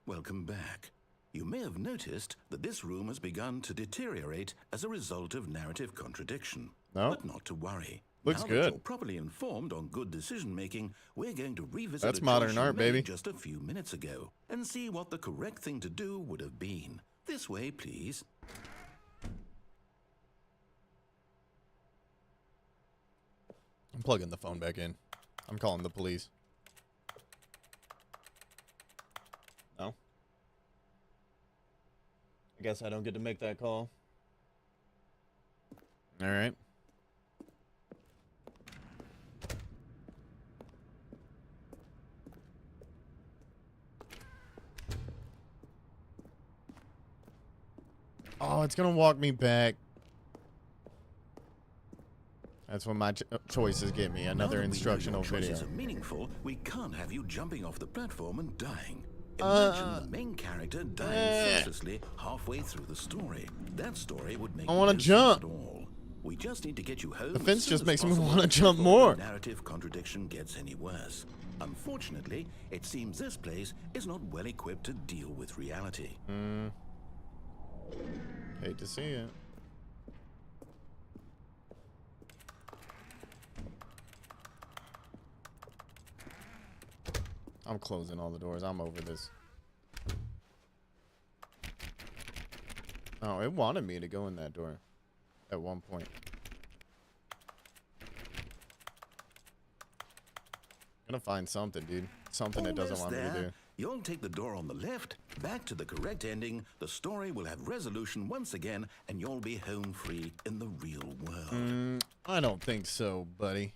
Welcome back. You may have noticed that this room has begun to deteriorate as a result of narrative contradiction. No? But not to worry. Looks now good. that you're properly informed on good decision-making, we're going to revisit That's a modern choice you art, made baby. just a few minutes ago and see what the correct thing to do would have been. This way, please. I'm plugging the phone back in. I'm calling the police. No? I guess I don't get to make that call. All right. Oh, it's gonna walk me back. That's what my choices get me. Another instructional video. Choices are meaningful. We can't have you jumping off the platform and dying. Imagine the main character dying senselessly halfway through the story. That story would make I want to no jump. sense at all. We just need to get you home. The fence as soon just as makes me possible want to jump before more. the narrative contradiction gets any worse. Unfortunately, it seems this place is not well equipped to deal with reality. Hate to see it. I'm closing all the doors. I'm over this. Oh, it wanted me to go in that door at one point. Gonna find something, dude. Something it doesn't want me to do. You'll take the door on the left, back to the correct ending. The story will have resolution once again, and you'll be home free in the real world. I don't think so, buddy.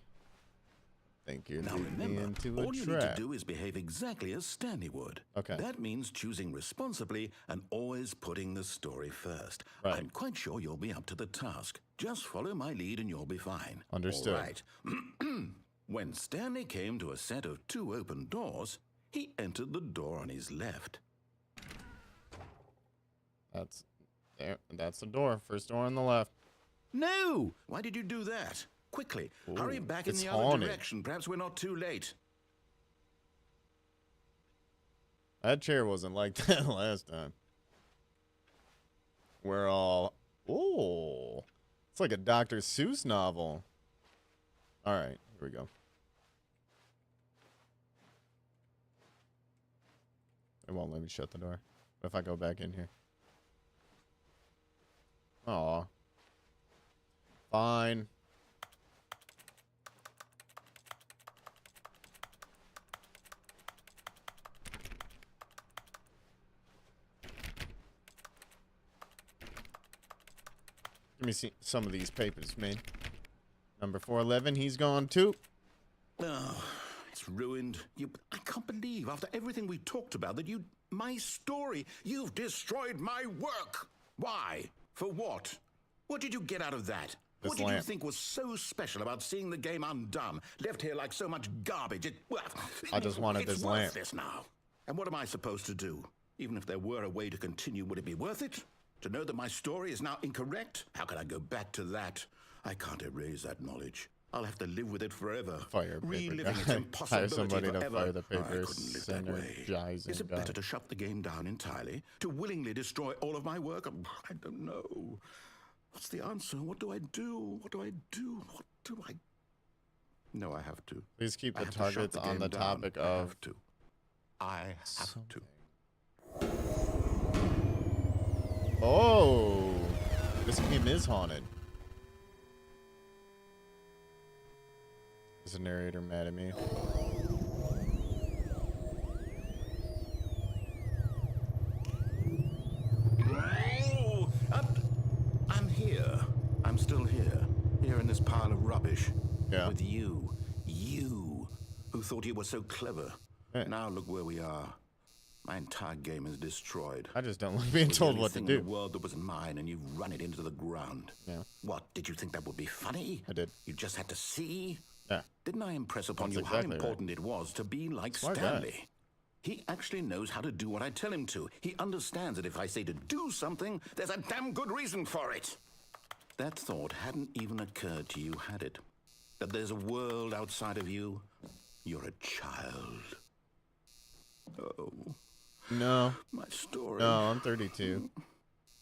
Think you're Now leading me remember, into a all you need to trap. do is behave exactly as Stanley would. Okay. That means choosing responsibly and always putting the story first. Right. I'm quite sure you'll be up to the task. Just follow my lead and you'll be fine. Understood. All right. When Stanley came to a set of 2 open doors, he entered the door on his left. That's there. That's the door. First door on the left. No! Why did you do that? Quickly, hurry back in it's the other haunted. direction. Perhaps we're not too late. That chair wasn't like that last time. We're all... Ooh. It's like a Dr. Seuss novel. All right, here we go. It won't let me shut the door. What if I go back in here? Aw. Fine. Give me some of these papers, man. Number 411, he's gone too. Oh, it's ruined. I can't believe, after everything we talked about, that my story, you've destroyed my work. Why? For what? What did you get out of that? What did you think was so special about seeing the game undone, left here like so much garbage? I just wanted this lamp. It's worthless now. And what am I supposed to do? Even if there were a way to continue, would it be worth it? To know that my story is now incorrect? How can I go back to that? I can't erase that knowledge. I'll have to live with it forever. Fire paper reliving its guy. impossibility Hire somebody forever. to fire the I papers. couldn't live that way. Is it better to shut the game down entirely? To willingly destroy all of my work? I don't know. What's the answer? What do I do? What do I do? What do I... No, I have to. Please keep I the have to shut targets on game the down. topic I of... have to. I have to. Oh, this game is haunted. Is the narrator mad at me? Oh, I'm here. I'm still here. Here in this pile of rubbish. Yeah. With you. You, who thought you were so clever. Hey. Now look where we are. My entire game is destroyed. I just don't like being told what to In do. the world that was mine, and you've run it into the ground. Yeah. What, did you think that would be funny? I did. You just had to see? Yeah. Didn't I impress upon That's you how exactly important it was to be like Smart guy. Stanley? He actually knows how to do what I tell him to. He understands that if I say to do something, there's a damn good reason for it. That thought hadn't even occurred to you, had it? That there's a world outside of you? You're a child. Oh, No. My story. No, I'm 32.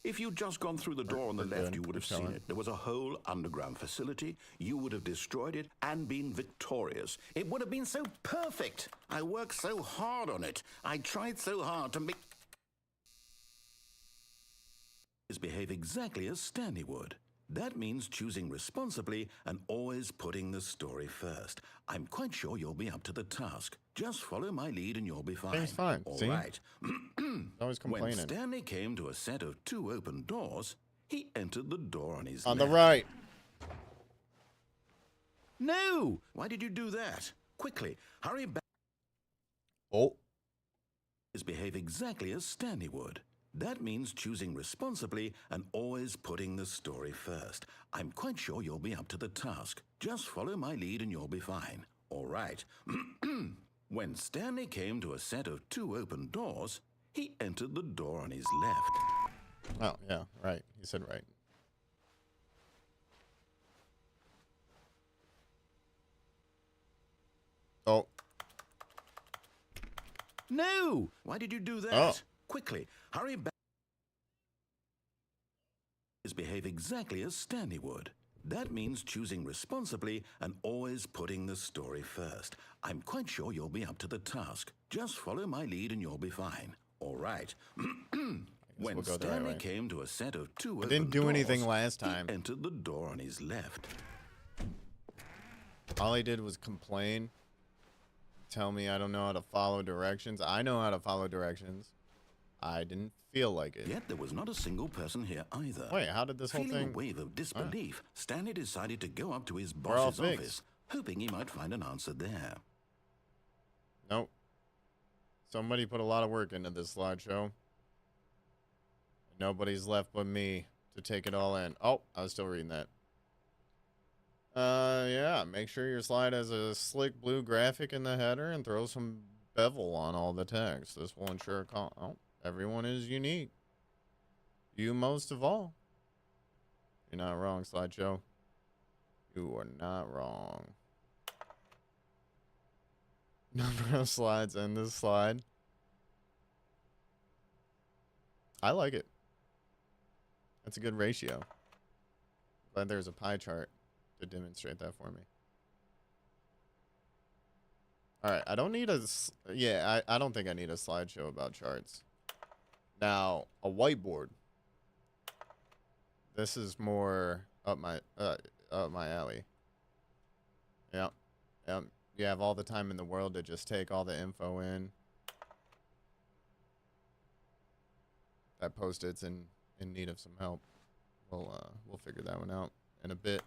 If you'd just gone through the door on the We're left, good. you would have We're seen chilling. it. There was a whole underground facility. You would have destroyed it and been victorious. It would have been so perfect. I worked so hard on it. I tried so hard to make behave exactly as Stanley would. That means choosing responsibly and always putting the story first. I'm quite sure you'll be up to the task. Just follow my lead and you'll be fine. He's fine. All See? right. Always When complaining. Stanley came to a set of 2 open doors, he entered the door on his On left. the right. No! Why did you do that? Quickly, hurry back. Oh. Behave exactly as Stanley would. That means choosing responsibly and always putting the story first. I'm quite sure you'll be up to the task. Just follow my lead and you'll be fine. All right. When Stanley came to a set of 2 open doors, he entered the door on his left. Oh, yeah, right. He said right. Oh. No! Why did you do that? Oh. Quickly, hurry back. Behave exactly as Stanley would. That means choosing responsibly and always putting the story first. I'm quite sure you'll be up to the task. Just follow my lead and you'll be fine. All right. When we'll go the right Stanley way. came to a set of 2 open didn't do anything doors, last time. he entered the door on his left. All he did was complain. Tell me I don't know how to follow directions. I know how to follow directions. I didn't feel like it. Yet there was not a single person here either. Wait, how did this whole Feeling thing... a wave of disbelief, Stanley decided to go up to his We're all boss's fixed. office, hoping he might find an answer there. Nope. Somebody put a lot of work into this slideshow. Nobody's left but me to take it all in. Oh, I was still reading that. Yeah, make sure your slide has a slick blue graphic in the header and throw some bevel on all the text. This will ensure everyone is unique. You most of all. You're not wrong, slideshow. You are not wrong. Number of slides in this slide. I like it. That's a good ratio. Glad there's a pie chart to demonstrate that for me. All right, I don't need a... Yeah, I don't think I need a slideshow about charts. Now, a whiteboard. This is more up my alley. Yep. Yep. You have all the time in the world to just take all the info in. That Post-it's in need of some help. We'll figure that one out in a bit.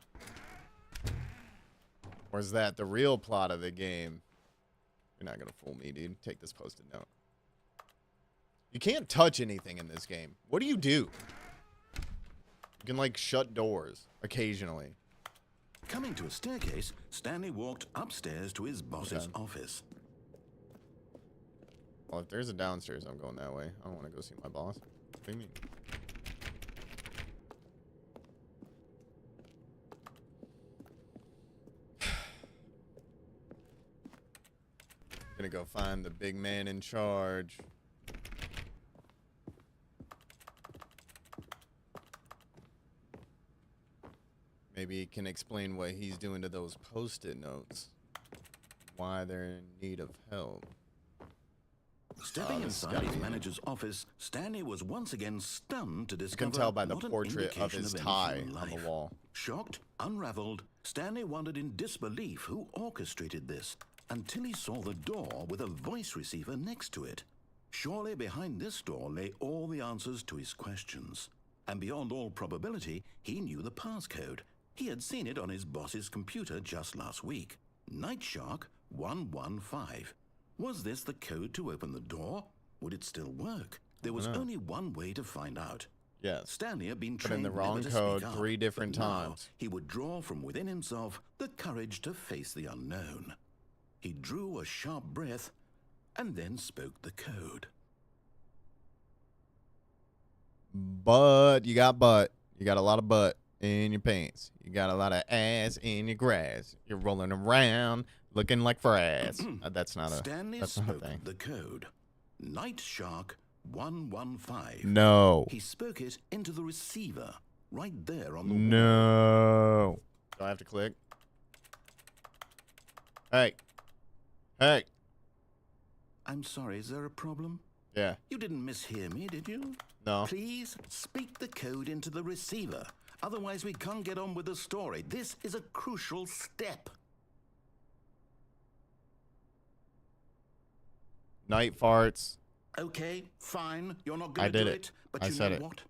Or is that the real plot of the game? You're not gonna fool me, dude. Take this Post-it note. You can't touch anything in this game. What do? You can, like, shut doors occasionally. Coming to a staircase, Stanley walked upstairs to his boss's office. Well, if there's a downstairs, I'm going that way. I don't want to go see my boss. What do you mean? Gonna go find the big man in charge. Maybe he can explain what he's doing to those Post-it notes. Why they're in need of help. Stepping inside his manager's office, Stanley was once again stunned to You discover can tell by the not an portrait of indication his any tie human on the life. wall. Shocked, unraveled, Stanley wondered in disbelief who orchestrated this, until he saw the door with a voice receiver next to it. Surely behind this door lay all the answers to his questions. And beyond all probability, he knew the passcode. He had seen it on his boss's computer just last week. Nightshark 115. Was this the code to open the door? Would it still work? There was only one way to find out. Yes. Stanley had been Put trained in the wrong never to code speak up, 3 different but now times. he would draw from within himself the courage to face the unknown. He drew a sharp breath and then spoke the code. But you got butt. You got a lot of butt in your pants. You got a lot of ass in your grass. You're rolling around looking like frass. That's not a Stanley that's not a spoke thing. the code. Night Shark 115. No. He spoke it into the receiver, right there on the wall. No. Do I have to click? Hey. Hey. I'm sorry, is there a problem? Yeah. You didn't mishear me, did you? No. Please speak the code into the receiver. Otherwise, we can't get on with the story. This is a crucial step. Night farts. Okay, fine. You're not going I to did do it. it. But I you said know it. what?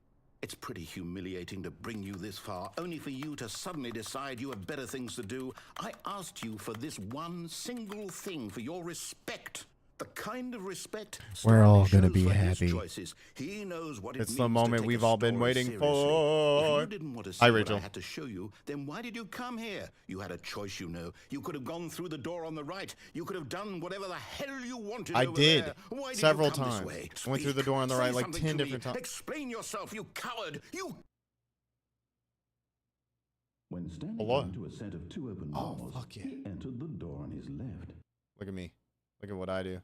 It's pretty humiliating to bring you this far, only for you to suddenly decide you have better things to do. I asked you for this one single thing, for your respect. The kind of respect We're all Stanley gonna shows be for his happy. choices. He knows what it It's means the moment to take we've a all been story waiting seriously. for. If you didn't want to see Hi, what Rachel. I had to show you, then why did you come here? You had a choice, you know. You could have gone through the door on the right. You could have done whatever the hell you wanted I over did. there. Why did Several you come times. This way? I went through the door on the Say right like something 10 to me. different times. Explain yourself, you coward! You... When Stanley Hello? came to a set of 2 open Oh, doors, fuck yeah. he entered the door on his left. Look at me. Look at what I do.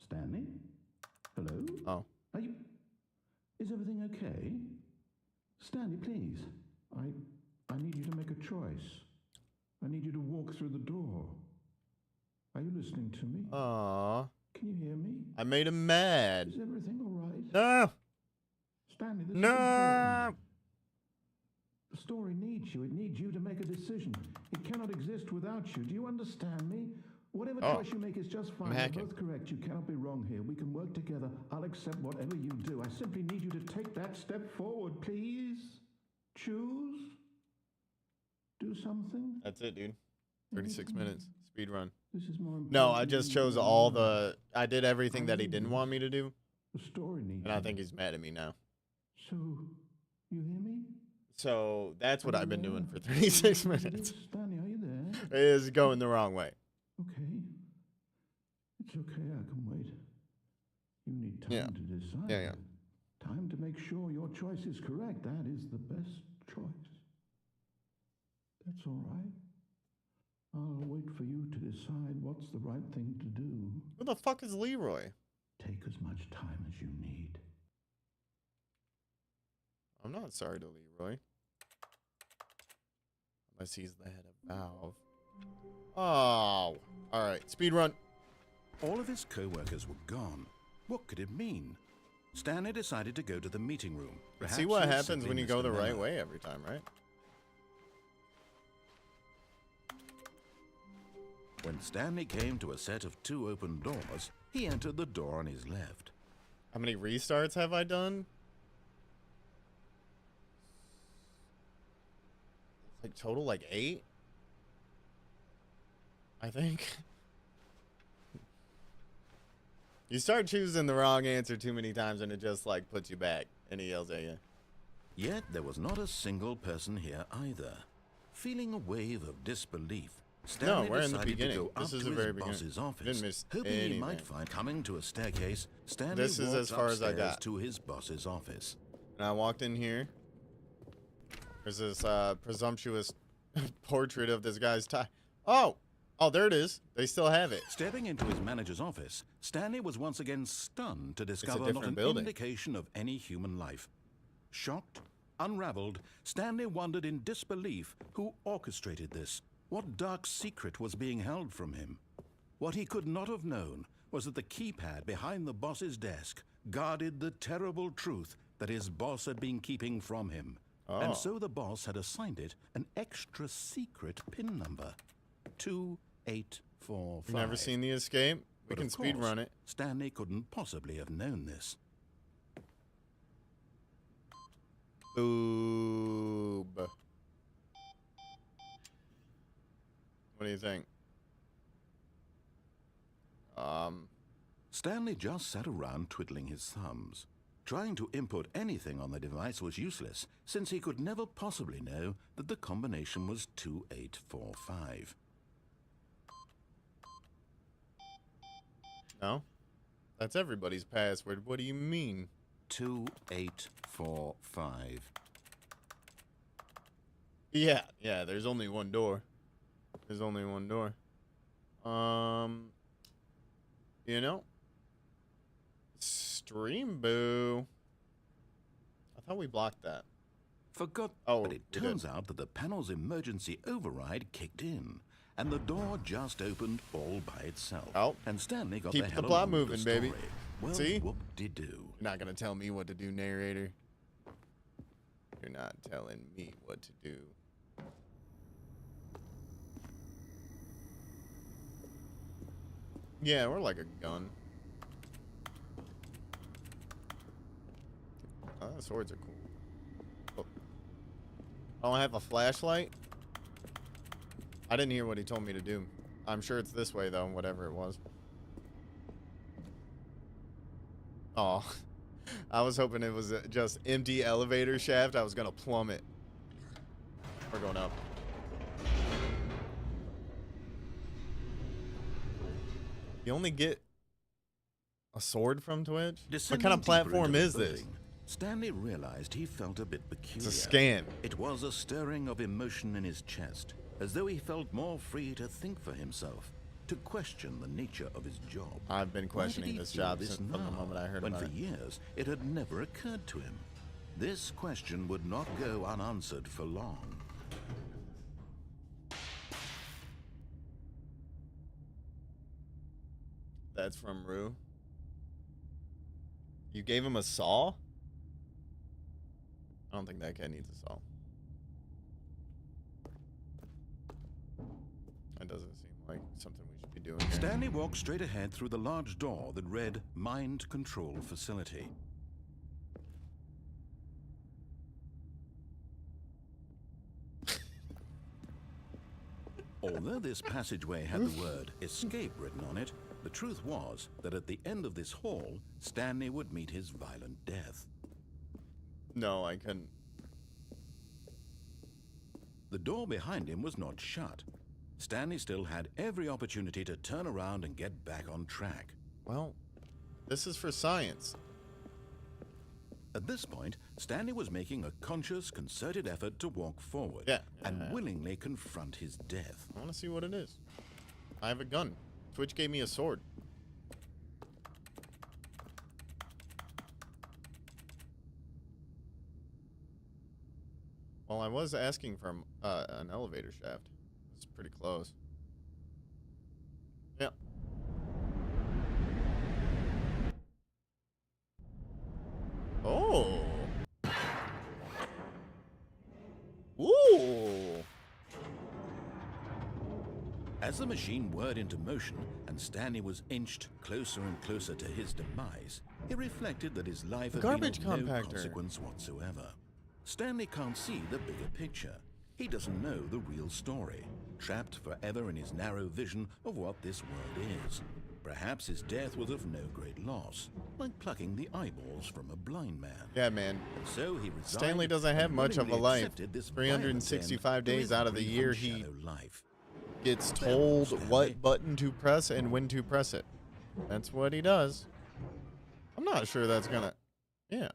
Stanley? Hello? Oh. Are you... Is everything okay? Stanley, please. I need you to make a choice. I need you to walk through the door. Are you listening to me? Aw. Can you hear me? I made him mad. Is everything all right? No. Stanley, this is No. important. The story needs you. It needs you to make a decision. It cannot exist without you. Do you understand me? Whatever choice you make is just fine. You're hacking. both correct. You cannot be wrong here. We can work together. I'll accept whatever you do. I simply need you to take that step forward, please. Choose. Do something. That's it, dude. 36 minutes. Speed run. This is more important. No, I just than chose you all know. the... I did everything that he didn't want me to do. The story needs And I you. think he's mad at me now. So, you hear me? So that's what Are I've you been doing there? for 36 Are you minutes. Stanley, are you there? It is going the wrong way. Okay. It's okay, I can wait. You need time Yeah. to decide. Yeah. Time to make sure your choice is correct. That is the best choice. That's all right. I'll wait for you to decide what's the right thing to do. Who the fuck is Leroy? Take as much time as you need. I'm not sorry to Leroy. Unless he's the head of Valve. Oh. Alright, speed run. All of his co-workers were gone. What could it mean? Stanley decided to go to the meeting room. Perhaps See what he had happens simply when you missed go a the right memo. way every time, right? When Stanley came to a set of 2 open doors, he entered the door on his left. How many restarts have I done? Like total like 8? I think. You start choosing the wrong answer too many times and it just like puts you back and he yells at you. Yet there was not a single person here either. Feeling a wave of disbelief, Stanley we're in the decided beginning. to go This up is to the his very beginning. boss's Didn't office, miss hoping he anything. might find coming to a staircase. Stanley This is walks as far as I upstairs got. to his boss's office. And I walked in here. There's this presumptuous portrait of this guy's tie. Oh! Oh, there it is. They still have it. Stepping into his manager's office, Stanley was once again stunned to discover not different an building. indication of any human life. Shocked, unraveled, Stanley wondered in disbelief who orchestrated this. What dark secret was being held from him? What he could not have known was that the keypad behind the boss's desk guarded the terrible truth that his boss had been keeping from him. Oh. And so the boss had assigned it an extra secret PIN number. 2845. You never seen The Escape? We But can of speed course, run it. Stanley couldn't possibly have known this. Boob. What do you think? Stanley just sat around twiddling his thumbs. Trying to input anything on the device was useless, since he could never possibly know that the combination was 2845. No? That's everybody's password. What do you mean? 2845. Yeah, there's only one door. There's only one door. You know? Stream boo. I thought we blocked that. Forgot, Oh, but it we turns did. out that the panel's emergency override kicked in, and the door just opened all by itself. Oh. And Stanley got Keep the the hell plot along with moving, the baby. story. Well, See? whoop-de-doo. You're not gonna tell me what to do, narrator. You're not telling me what to do. Yeah, we're like a gun. Swords are cool. Oh. I don't have a flashlight. I didn't hear what he told me to do. I'm sure it's this way though, whatever it was. Oh, I was hoping it was just empty elevator shaft. I was gonna plummet. We're going up. You only get a sword from Twitch? What Descending kind of deeper platform into the is this? building, Stanley realized he felt a bit peculiar. It's a scam. It was a stirring of emotion in his chest, as though he felt more free to think for himself, to question the nature of his job. I've been Why did questioning he this feel job this since from the now, moment I heard when about for it. years it had never occurred to him? This question would not go unanswered for long. That's from Rue. You gave him a saw? I don't think that guy needs a saw. That doesn't seem like something we should be doing here. Stanley walked straight ahead through the large door that read Mind Control Facility. Although this passageway had the word escape written on it, the truth was that at the end of this hall, Stanley would meet his violent death. No, I couldn't. The door behind him was not shut. Stanley still had every opportunity to turn around and get back on track. Well, this is for science. At this point, Stanley was making a conscious, concerted effort to walk forward and willingly confront his death. I want to see what it is. I have a gun. Twitch gave me a sword. Well, I was asking for an elevator shaft. It's pretty close. Yeah. Oh. Ooh. As the machine whirred into motion and Stanley was inched closer and closer to his demise, he reflected that his life had Garbage been of no compactor. consequence whatsoever. Stanley can't see the bigger picture. He doesn't know the real story, trapped forever in his narrow vision of what this world is. Perhaps his death was of no great loss, like plucking the eyeballs from a blind man. Yeah, man. And so he resigned Stanley doesn't have and much of a willingly life. accepted this 365 violent end to days his out of the brief year, and he shallow life. gets Farewell, told Stanley. what button to press and when to press it. That's what he does. I'm not sure that's gonna... Yeah.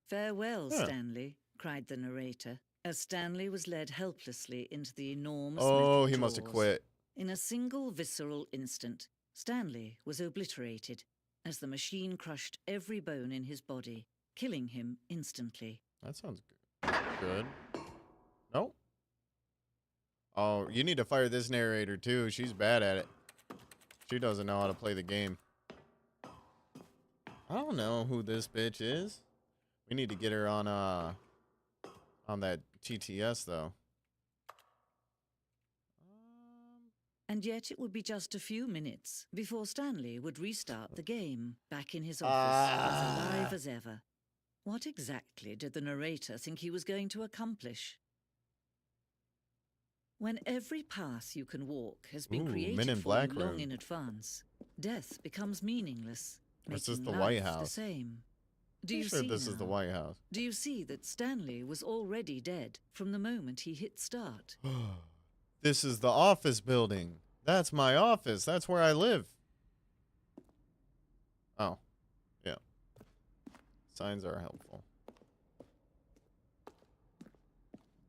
Farewell, Yeah. Stanley, cried the narrator, as Stanley was led helplessly into the enormous Oh, metal he must have jaws. quit. In a single visceral instant, Stanley was obliterated as the machine crushed every bone in his body, killing him instantly. That sounds good. Good. Nope. Oh, you need to fire this narrator too. She's bad at it. She doesn't know how to play the game. I don't know who this bitch is. We need to get her on that TTS though. And yet it would be just a few minutes before Stanley would restart the game, back in his office, as alive as ever. What exactly did the narrator think he was going to accomplish? When every path you can walk has been Ooh, created Men in for Black you long room. in advance, death becomes meaningless, This is making the life White the House. same. Do I'm you sure see this is the now? White House. Do you see that Stanley was already dead from the moment he hit start? This is the office building. That's my office. That's where I live. Oh. Yeah. Signs are helpful.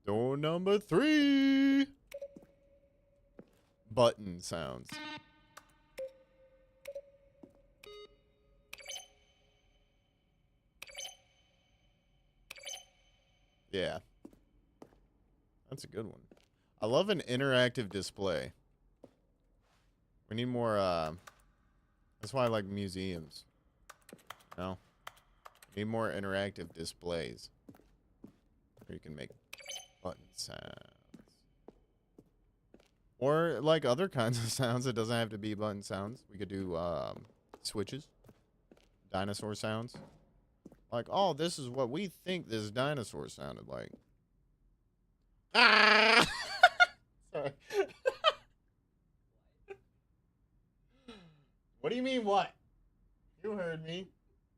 Door number 3. Button sounds. Yeah. That's a good one. I love an interactive display. We need more, that's why I like museums. You know? Need more interactive displays. Where you can make button sounds. Or, like, other kinds of sounds. It doesn't have to be button sounds. We could do, switches. Dinosaur sounds. Like, oh, this is what we think this dinosaur sounded like. Ah! Sorry. What do you mean, what? You heard me.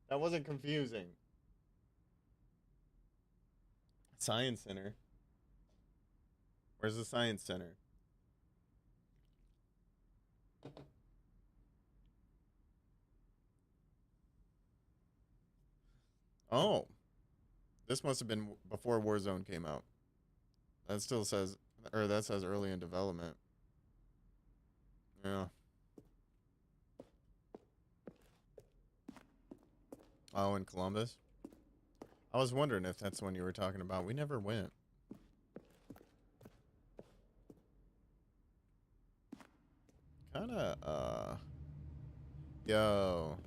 That wasn't confusing. Science Center. Where's the Science Center? Oh. This must have been before Warzone came out. That still says, or that says early in development. Yeah. Oh, in Columbus? I was wondering if that's the one you were talking about. We never went. Kinda, yo.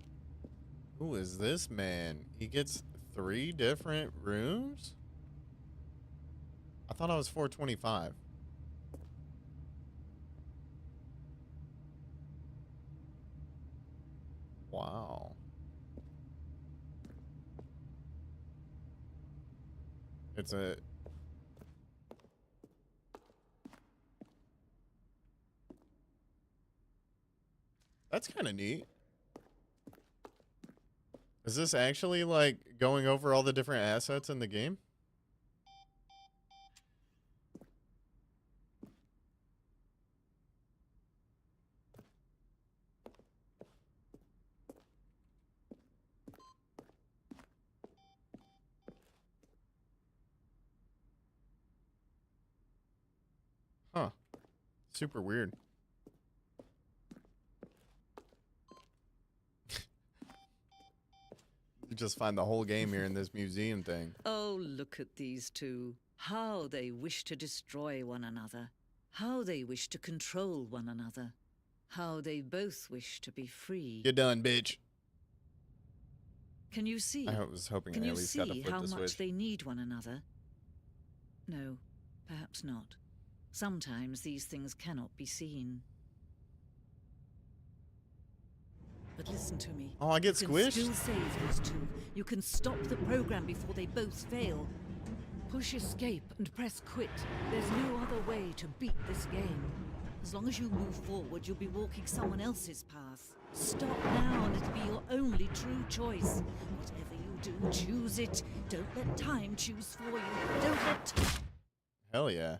Who is this man? He gets 3 different rooms? I thought I was 425. Wow. It's a... That's kind of neat. Is this actually, like, going over all the different assets in the game? Huh. Super weird. You just find the whole game here in this museum thing. Oh, look at these two. How they wish to destroy one another. How they wish to control one another. How they both wish to be free. You're done, bitch. Can you see? I was hoping Can I you at least got to see flip how the much switch. they need one another? No, perhaps not. Sometimes these things cannot be seen. But listen to me. Oh, I get You squished? can still save these two. You can stop the program before they both fail. Push escape and press quit. There's no other way to beat this game. As long as you move forward, you'll be walking someone else's path. Stop now and it'll be your only true choice. Whatever you do, choose it. Don't let time choose for you. Don't let Hell yeah.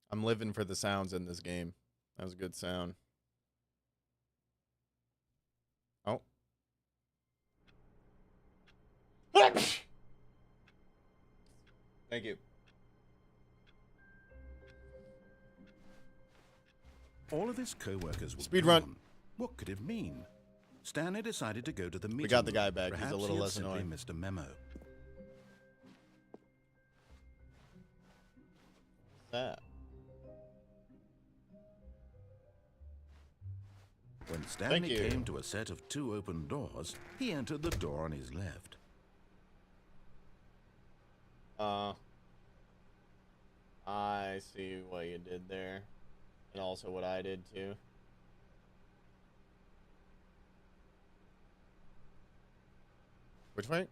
I'm living for the sounds in this game. That was a good sound. Oh. Thank you. All of his co-workers were Speed run. gone. What could it mean? Stanley decided to go to the meeting. got the room. guy back. He's a Perhaps little he had less simply annoying. missed a memo. That. When Stanley you. came to a set of 2 open doors, he entered the door on his left. I see what you did there. And also what I did too. Which way?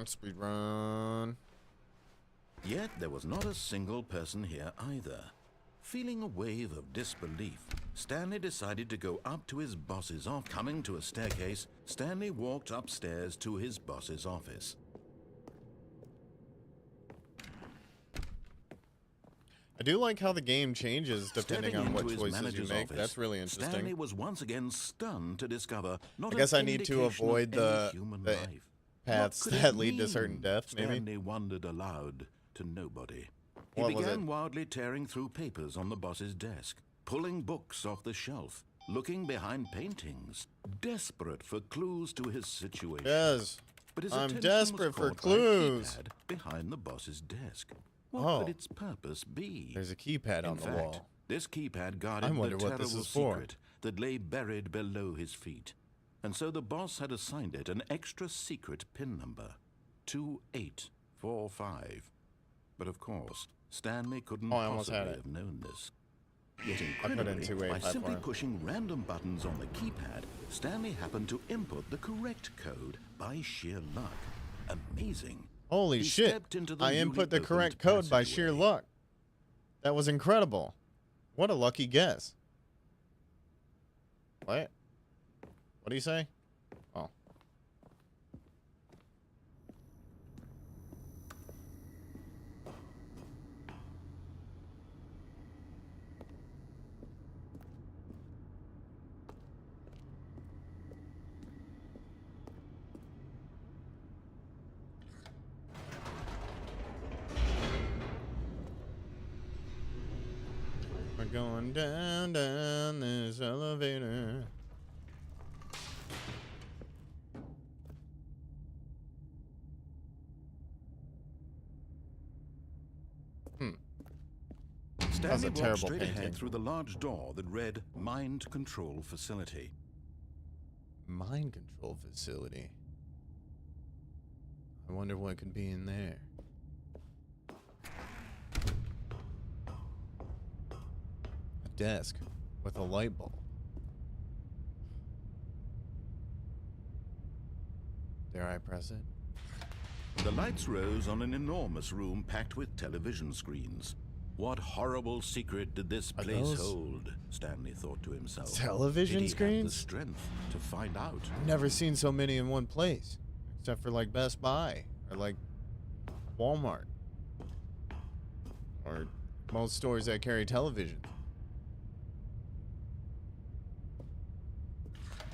Speed run. Yet there was not a single person here either. Feeling a wave of disbelief, Stanley decided to go up to his boss's office. Coming to a staircase, Stanley walked upstairs to his boss's office. I do like how the game changes depending Stepping on what into his choices you manager's make. office, That's really interesting. Stanley was once again stunned to discover not I guess an I need to indication of avoid any the human the life. paths What could that it lead to certain mean? death, maybe. Stanley wondered aloud to nobody. He What was began it? wildly tearing through papers on the boss's desk, pulling books off the shelf, looking behind paintings, desperate for clues to his situation. Yes. But his I'm attention desperate was for caught by a clues. keypad behind the boss's desk. What Oh. could its purpose be? There's a keypad on In the fact, wall. this keypad guarded I wonder the what this terrible is for. secret that lay buried below his feet. And so the boss had assigned it an extra secret pin number, 2845. But of course, Stanley couldn't Oh, I almost had possibly it. have known this. Yet I put in incredibly, 285 by simply for him. pushing random buttons on the keypad, Stanley happened to input the correct code by sheer luck. Amazing. Holy He shit. stepped into the I newly input the opened correct code by sheer passageway. luck. That was incredible. What a lucky guess. What? What do you say? Oh. We're going down this elevator. Stanley a walked terrible straight painting. ahead through the large door that read Mind Control Facility. Mind control facility. I wonder what could be in there. A desk with a light bulb. Dare I press it? The lights rose on an enormous room packed with television screens. What horrible secret did this Are place those hold? Stanley thought to himself. television did he screens? have the strength to find out? Never seen so many in one place. Except for like Best Buy or like Walmart. Or most stores that carry television.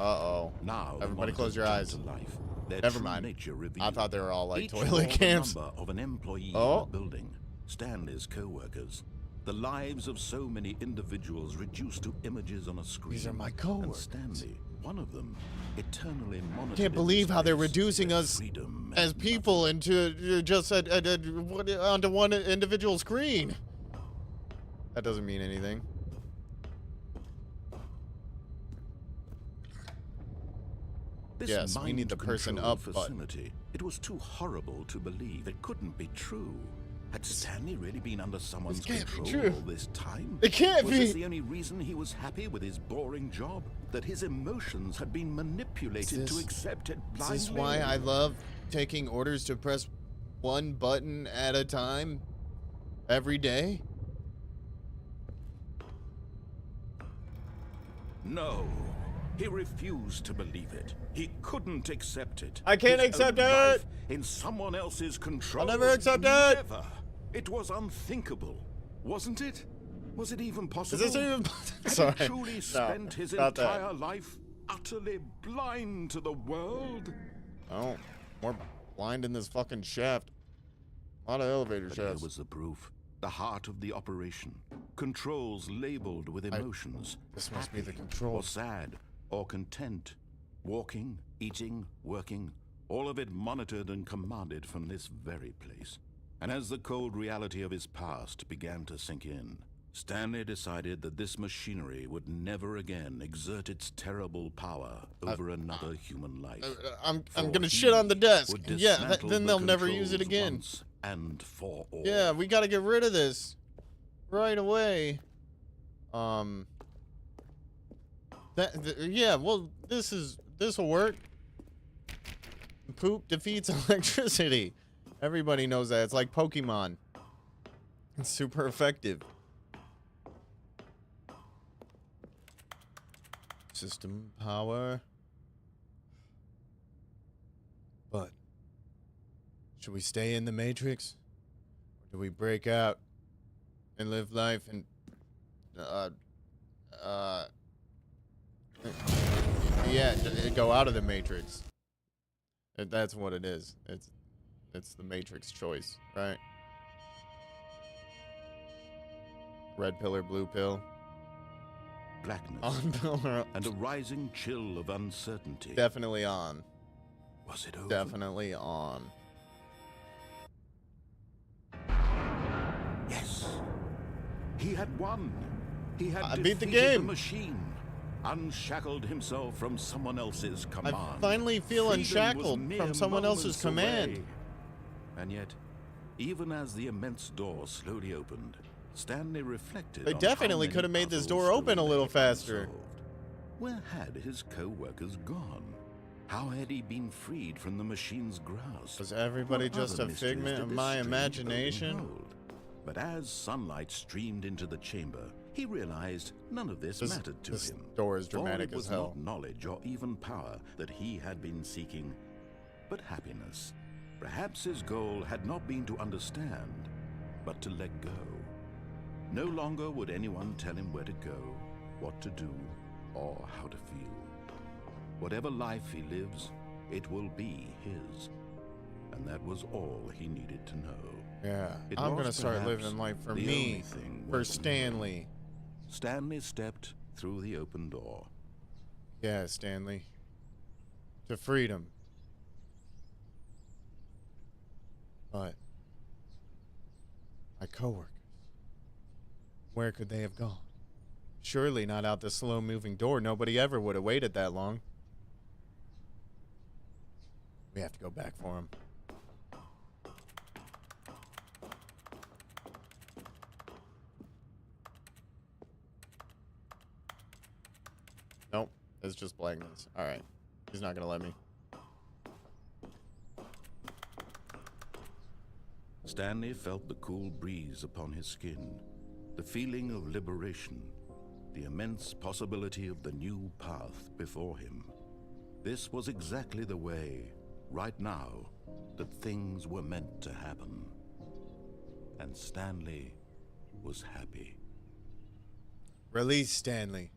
Uh-oh. Now, the Everybody close monitors your jumped eyes. to life. Their Never true mind. nature I revealed. thought they were all like Each toilet wore the cams. number of an employee Oh. in the building. Stanley's co-workers. The lives of so many individuals reduced to images on a screen. These are my And coworkers. Stanley, one of them, eternally monitored. Can't in believe this how they're place reducing where us freedom as meant people into just onto one individual screen. That doesn't mean anything. This Yes, we need the mind person control up button. facility. It was too horrible to believe. It couldn't be true. Had Stanley really been under someone's can't be control true. all this time? It can't was be. this the only reason he was happy with his boring job? That his emotions had been manipulated to accept it blindly? Is this why I love taking orders to press one button at a time every day? No. He refused to believe it. He couldn't accept it. I can't His accept own it. life in someone else's control. never accept it. Never. It was unthinkable, wasn't it? Was it even Is possible? this even? Had Sorry. he truly spent his not that. entire life utterly blind to the world? Oh, more blind in this fucking shaft. A lot of elevator But here shafts. was the proof. The heart of the operation. Controls labeled with emotions. This must be the Happy, control. or sad, or content. Walking, eating, working. All of it monitored and commanded from this very place. And as the cold reality of his past began to sink in, Stanley decided that this machinery would never again exert its terrible power over another human life. I'm For gonna he shit on the desk. would Yeah, dismantle then the they'll never use it controls again. once and for all. Yeah, we gotta get rid of this right away. Yeah, well, this'll work. Poop defeats electricity. Everybody knows that. It's like Pokemon. It's super effective. System power. But should we stay in the Matrix? Or do we break out and live life and yeah, go out of the Matrix? That's what it is. It's the Matrix choice, right? Red pill or blue pill? blackness and a rising chill of uncertainty. Definitely on. Was it over? Definitely on. Yes. He had won. He had beat the defeated game. the machine, unshackled himself from someone else's command. I finally feel Freedom was unshackled mere from someone else's moments command. away. And yet, even as the immense door slowly opened, Stanley reflected They on definitely how could have many made this puzzles door open still a little lay faster. unsolved. Where had his co-workers gone? How had he been freed from the machine's grasp? Was everybody What just other a mysteries figment did of this my strange imagination? building hold? But as sunlight streamed into the chamber, he realized none of this mattered to This him. door is For dramatic it was as hell. not knowledge or even power that he had been seeking, but happiness. Perhaps his goal had not been to understand, but to let go. No longer would anyone tell him where to go, what to do, or how to feel. Whatever life he lives, it will be his. And that was all he needed to know. Yeah, It I'm was gonna start perhaps living life for the me, only thing for worth Stanley. Stanley stepped through the open door. Yeah, Stanley. To freedom. But my coworkers, where could they have gone? Surely not out the slow-moving door. Nobody ever would have waited that long. We have to go back for him. Nope, it's just blankness. All right, he's not gonna let me. Stanley felt the cool breeze upon his skin, the feeling of liberation, the immense possibility of the new path before him. This was exactly the way, right now, that things were meant to happen. And Stanley was happy. Release, Stanley.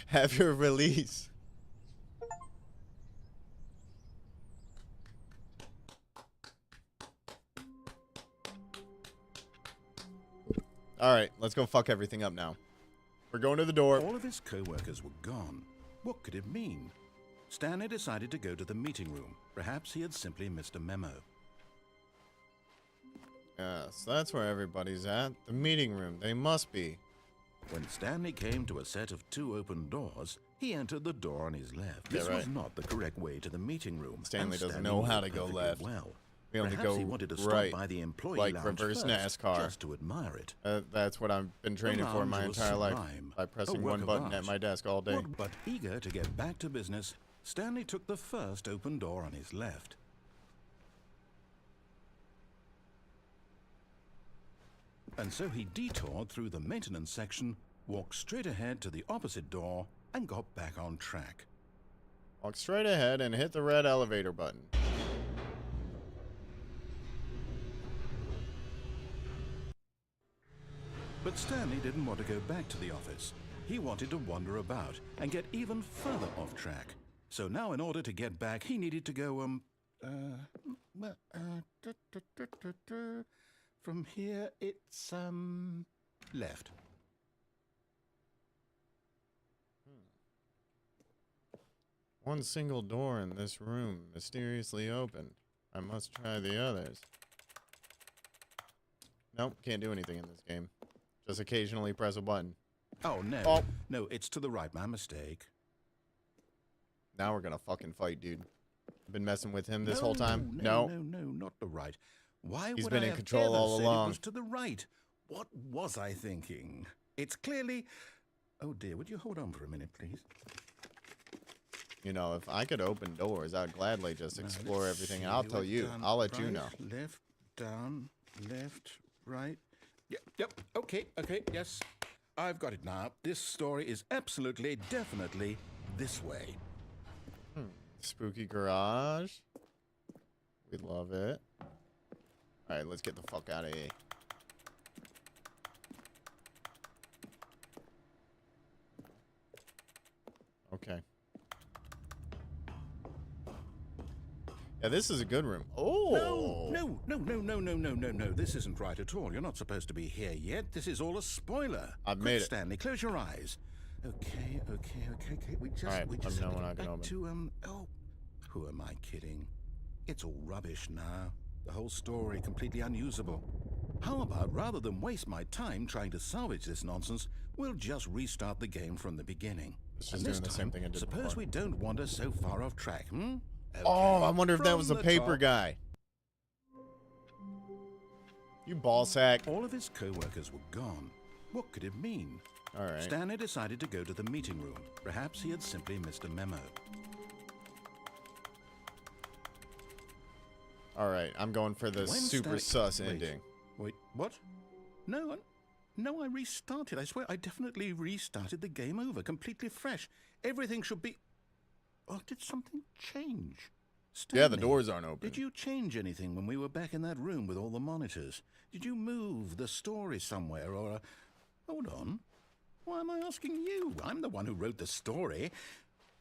Have your release. All right, let's go fuck everything up now. We're going to the door. All of his co-workers were gone. What could it mean? Stanley decided to go to the meeting room. Perhaps he had simply missed a memo. Yes, that's where everybody's at. The meeting room. They must be. When Stanley came to a set of 2 open doors, he entered the door on his left. Yeah, This was right. not the correct way to the meeting room. Stanley and doesn't Stanley know knew how it to go perfectly left. Well. We only Perhaps go he wanted to stop right, by the employee like lounge reverse first, NASCAR. just to admire it. That's what I've been training for my lounge was entire life. sublime, By a pressing work one of button art. at my desk all day. But eager to get back to business, Stanley took the first open door on his left. And so he detoured through the maintenance section, walked straight ahead to the opposite door, and got back on track. Walk straight ahead and hit the red elevator button. But Stanley didn't want to go back to the office. He wanted to wander about and get even further off track. So now in order to get back, he needed to go, from here it's, left. One single door in this room mysteriously opened. I must try the others. Nope, can't do anything in this game. Just occasionally press a button. Oh, no. Oh. No, it's to the right. My mistake. Now we're gonna fucking fight, dude. I've been messing with him this whole time. No. No, not the right. Why He's would been I in have control ever all said along. It was to the right. What was I thinking? It's clearly... Oh, dear. Would you hold on for a minute, please? You know, if I could open doors, I'd gladly just explore Let's everything. see, And I'll tell we've you. done I'll let you right, know. Left, down, left, right. Yep. Okay, yes. I've got it now. This story is absolutely, definitely this way. Spooky garage. We love it. All right, let's get the fuck out of here. Okay. Yeah, this is a good room. Oh! No. This isn't right at all. You're not supposed to be here yet. This is all a spoiler. I've Quick, made it. Stanley, close your eyes. Okay. We just, Alright, we let just me know have to when I get can back open. to, oh, who am I kidding? It's all rubbish now. The whole story completely unusable. How about, rather than waste my time trying to salvage this nonsense, we'll just restart the game from the beginning. It's And just this doing the same time, thing I did suppose before. we don't wander so far off track, hmm? Oh, I Okay, wonder if that was the from paper top. guy. You ball sack. All of his co-workers were gone. What could it mean? Alright. Stanley decided to go to the meeting room. Perhaps he had simply missed a memo. Alright, I'm going for the When super Stanley- sus Wait. ending. Wait, what? No, I restarted. I swear, I definitely restarted the game over, completely fresh. Everything should be... Oh, did something change? Yeah, the Stanley, doors aren't open. Did you change anything when we were back in that room with all the monitors? Did you move the story somewhere or... Hold on. Why am I asking you? I'm the one who wrote the story. It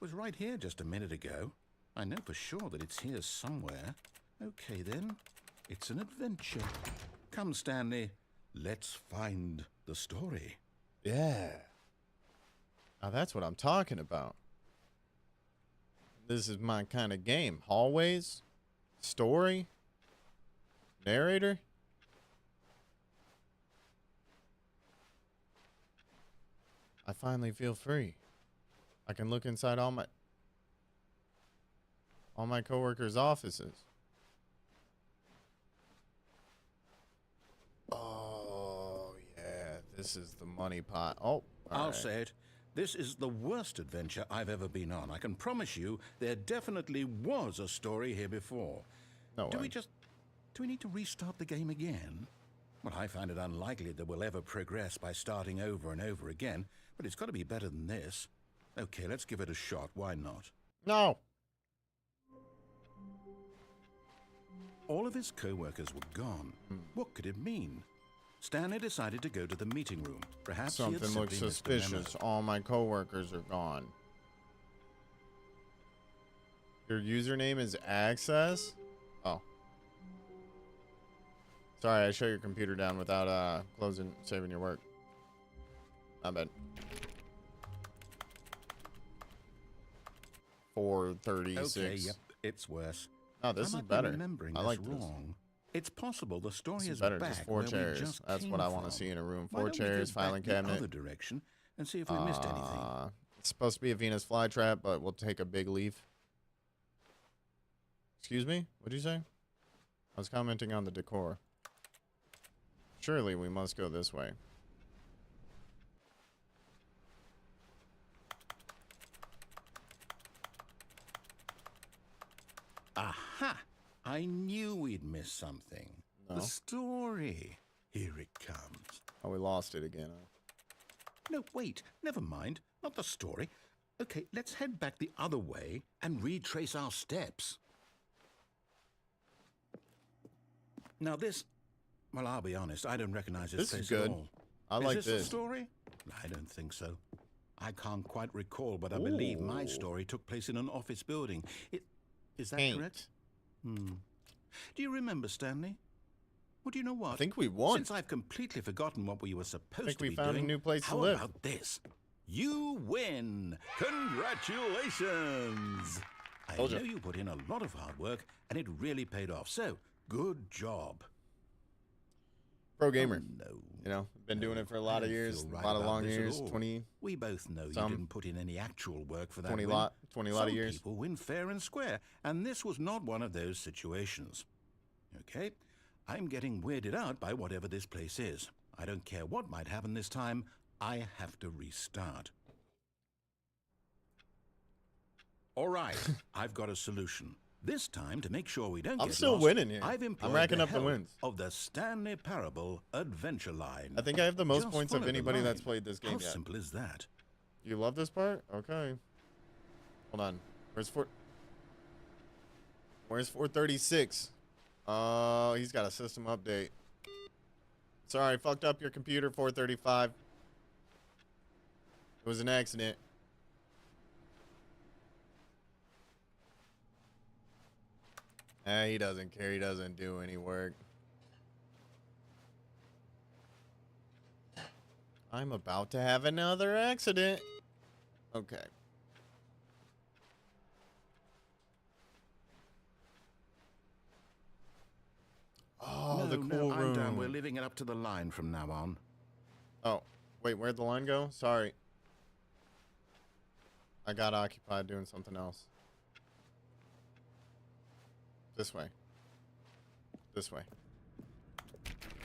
was right here just a minute ago. I know for sure that it's here somewhere. Okay, then. It's an adventure. Come, Stanley. Let's find the story. Yeah. Now that's what I'm talking about. This is my kind of game. Hallways, story, narrator. I finally feel free. I can look inside all my coworkers' offices. Oh, yeah. This is the money pot. Oh, I'll right. say it. This is the worst adventure I've ever been on. I can promise you there definitely was a story here before. No Do way. we need to restart the game again? Well, I find it unlikely that we'll ever progress by starting over and over again, but it's got to be better than this. Okay, let's give it a shot. Why not? No. All of his co-workers were gone. What could it mean? Stanley decided to go to the meeting room. Perhaps he had Something looks simply missed a memo. suspicious. All my coworkers are gone. Your username is access? Oh. Sorry, I shut your computer down without saving your work. I bet. 436. Okay, yep, it's worse. Oh, this I is might better. Be remembering I this like this. wrong. It's possible the story This is is better. back Just 4 where we chairs. just That's came what I want from. to see in a room. Why 4 don't we go chairs, filing back the cabinet. other direction and see if we missed anything. It's supposed to be a Venus flytrap, but we'll take a big leaf. Excuse me? What'd you say? I was commenting on the decor. Surely we must go this way. Aha! I knew we'd miss something. No. The story. Here it comes. Oh, we lost it again. No, wait. Never mind. Not the story. Okay, let's head back the other way and retrace our steps. Now this... Well, I'll be honest. I don't recognize this This is place good. at all. I like Is this the this. story? I don't think so. I can't quite recall, but I believe my Ooh. story took place in an office building. Is that Ain't. correct? Do you remember, Stanley? Well, do you know what? I think we won. Since I've completely forgotten what we were supposed to we be found a doing, new place to how live. about this? You win! Congratulations! I Told ya. know you put in a lot of hard work, and it really paid off. So, good job. Pro gamer. Oh, no. You know, been doing it for a I lot of don't years, feel a right lot of about long this at years, all. 20 We both know some. you didn't put in any actual work for that 20 win. lot of Some years. people win fair and square, and this was not one of those situations. Okay, I'm getting weirded out by whatever this place is. I don't care what might happen this time. I have to restart. All right, I've got a solution. This time, to make sure we don't I'm get still lost, winning here. I've I'm employed racking the up the help wins. of the Stanley Parable Adventure Line. I think I have the most Just points of follow the anybody that's line. played this game How yet. simple is that? You love this part? Okay. Hold on. Where's 436? Oh, he's got a system update. Sorry, fucked up your computer, 435. It was an accident. He doesn't care. He doesn't do any work. I'm about to have another accident. Okay. Oh, no, the cool I'm room. done. We're leaving it up to the line from now on. Oh, wait, where'd the line go? Sorry. I got occupied doing something else. This way. This way.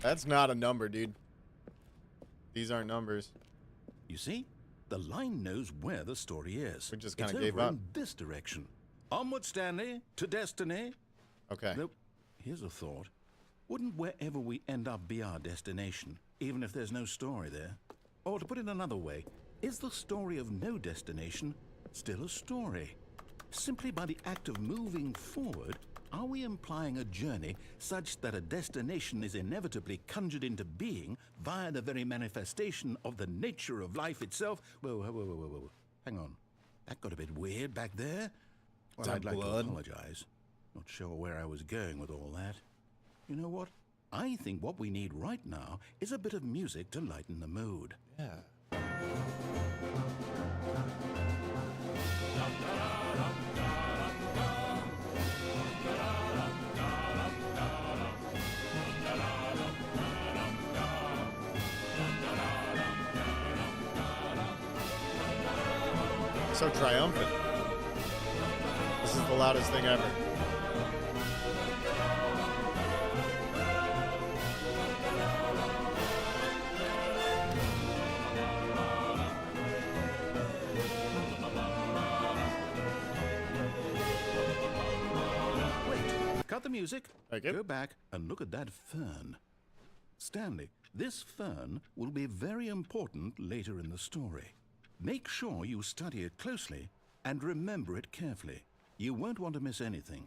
That's not a number, dude. These aren't numbers. You see? The line knows where the story is. We just It's kinda gave over up. in this direction. Onward, Stanley, to destiny. Okay. Though, here's a thought. Wouldn't wherever we end up be our destination, even if there's no story there? Or to put it another way, is the story of no destination still a story? Simply by the act of moving forward, are we implying a journey such that a destination is inevitably conjured into being via the very manifestation of the nature of life itself? Whoa. Hang on. That got a bit weird back there. Well, Some I'd like blood. to apologize. Not sure where I was going with all that. You know what? I think what we need right now is a bit of music to lighten the mood. Yeah. So triumphant. This is the loudest thing ever. Wait, cut the music. Okay. Go back and look at that fern. Stanley, this fern will be very important later in the story. Make sure you study it closely and remember it carefully. You won't want to miss anything.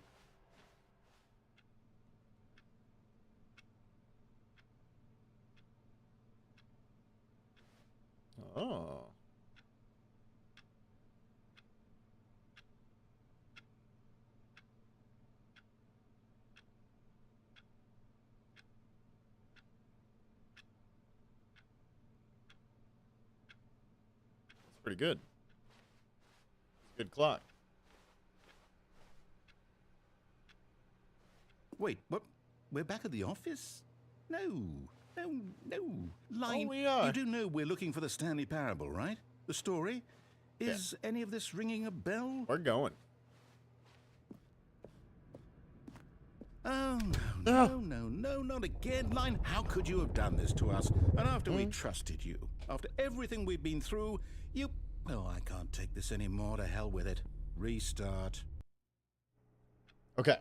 Oh. That's pretty good. Good clock. Wait, what? We're back at the office? No. Line, we are. You do know we're looking for the Stanley Parable, right? The story? Is any of this ringing a bell? We're going. Oh, no, not again. Line, how could you have done this to us? And after we trusted you, after everything we've been through, you... Well, I can't take this anymore. To hell with it. Restart. Okay.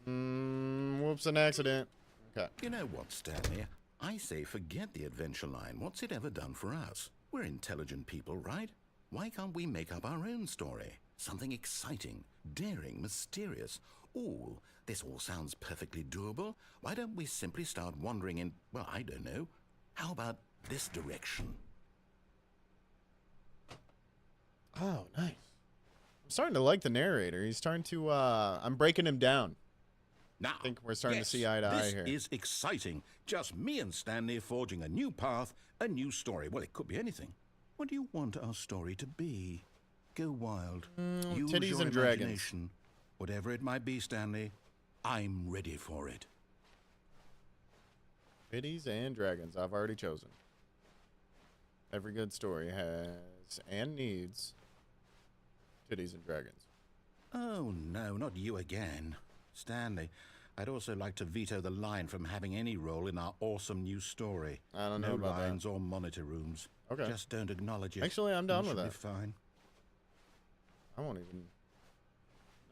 Whoops, an accident. Okay. You know what, Stanley? I say forget the adventure line. What's it ever done for us? We're intelligent people, right? Why can't we make up our own story? Something exciting, daring, mysterious. Ooh, this all sounds perfectly doable. Why don't we simply start wandering in, well, I don't know. How about this direction? Oh, nice. I'm starting to like the narrator. He's starting to, I'm breaking him down. Now, I think we're starting to see eye to eye here. This is exciting. Just me and Stanley forging a new path, a new story. Well, it could be anything. What do you want our story to be? Go wild. Use titties your and dragons. imagination. Whatever it might be, Stanley, I'm ready for it. Titties and dragons. I've already chosen. Every good story has and needs titties and dragons. Oh, no, not you again. Stanley, I'd also like to veto the line from having any role in our awesome new story. I don't know no about that. lines or monitor rooms. Okay. Just don't acknowledge it. Actually, I'm down and with she'll that. be fine. I won't even...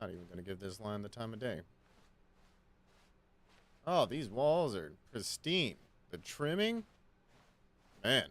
Not even going to give this line the time of day. Oh, these walls are pristine. The trimming? Man,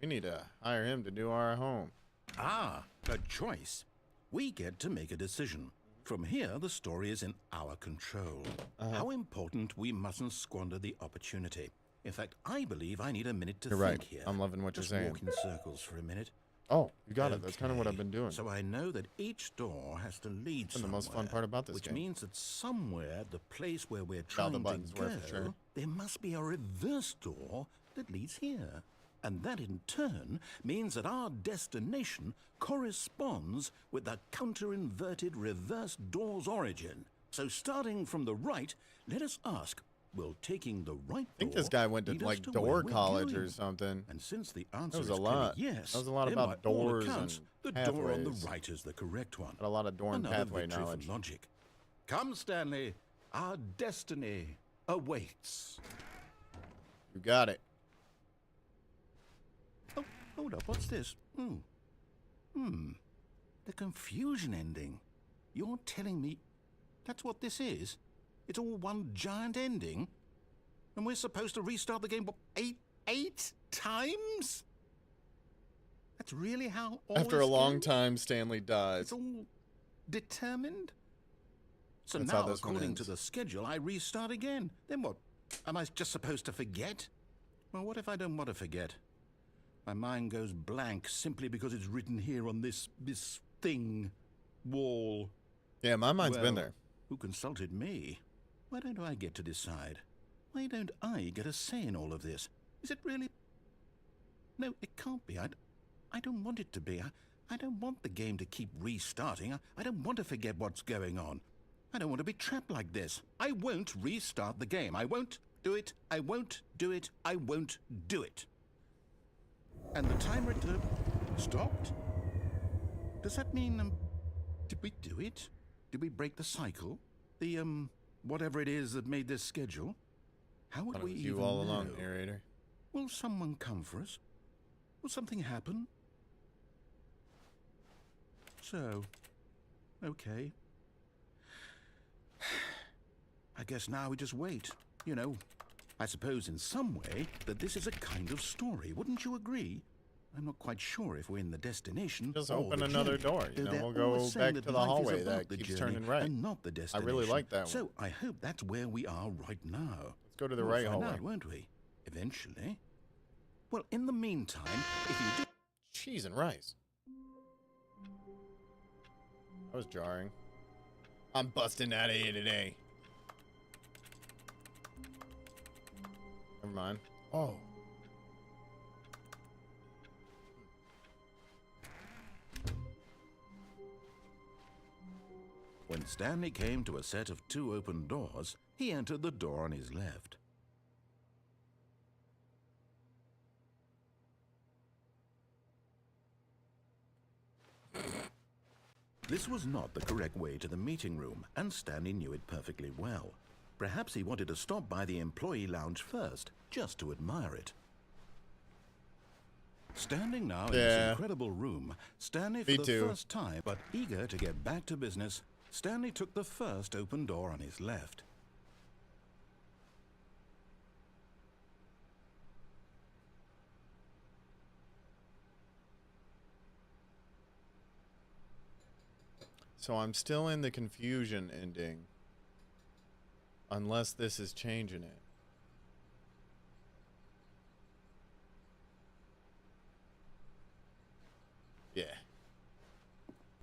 we need to hire him to do our home. Ah, a choice. We get to make a decision. From here, the story is in our control. How important we mustn't squander the opportunity. In fact, I believe I need a minute to You're think right. here. I'm loving what you're Just saying. walk in circles for a minute. Oh, you got it. That's kind of what I've Okay, been doing. So I know that each door has to lead Been the somewhere. most fun part about this which game. means that somewhere, the place where we're All the trying buttons to were go, for sure. there must be a reverse door that leads here. And that in turn means that our destination corresponds with the counter-inverted reverse door's origin. So starting from the right, let us ask, will taking the right door I think this guy went to lead us like to door where we're college or going? something. And since the answer was is a clearly lot. yes, That was a lot then about by all doors accounts, and the door on the pathways. right is the correct one. Got a lot of door and Another pathway victory knowledge. for logic. Come, Stanley, our destiny awaits. You got it. Oh, hold up, what's this? The confusion ending. You're telling me that's what this is? It's all one giant ending? And we're supposed to restart the game, what, eight times? That's really how all After this a long ends? time, Stanley dies. It's all determined? So That's how now, this one according to ends. the schedule, I restart again. Then what? Am I just supposed to forget? Well, what if I don't want to forget? My mind goes blank simply because it's written here on this thing, wall. Yeah, my mind's been Well, there. Who consulted me? Why don't I get to decide? Why don't I get a say in all of this? Is it really? No, it can't be. I don't want it to be. I don't want the game to keep restarting. I don't want to forget what's going on. I don't want to be trapped like this. I won't restart the game. I won't do it. I won't do it. I won't do it. And the timer stopped? Does that mean, did we do it? Did we break the cycle? The, whatever it is that made this schedule? How would Thought it we was even you all along, know? narrator. Will someone come for us? Will something happen? So, okay. I guess now we just wait. You know, I suppose in some way that this is a kind of story. Wouldn't you agree? I'm not quite sure if we're in the destination. Just or open the another journey, door. You though know, they're we'll go always saying back that to the life is hallway about that the keeps journey turning right. and not the I destination. really like that one. So I hope that's where we are right now. Let's go to the We'll right find hallway. out, won't we? Eventually. Well, in the meantime, if you do... Cheese and rice. That was jarring. I'm busting out of here today. Never mind. Oh. When Stanley came to a set of 2 open doors, he entered the door on his left. This was not the correct way to the meeting room, and Stanley knew it perfectly well. Perhaps he wanted to stop by the employee lounge first, just to admire it. Standing now in this incredible room, Stanley for Me the too. first time, but eager to get back to business, Stanley took the first open door on his left. So I'm still in the confusion ending. Unless this is changing it. Yeah.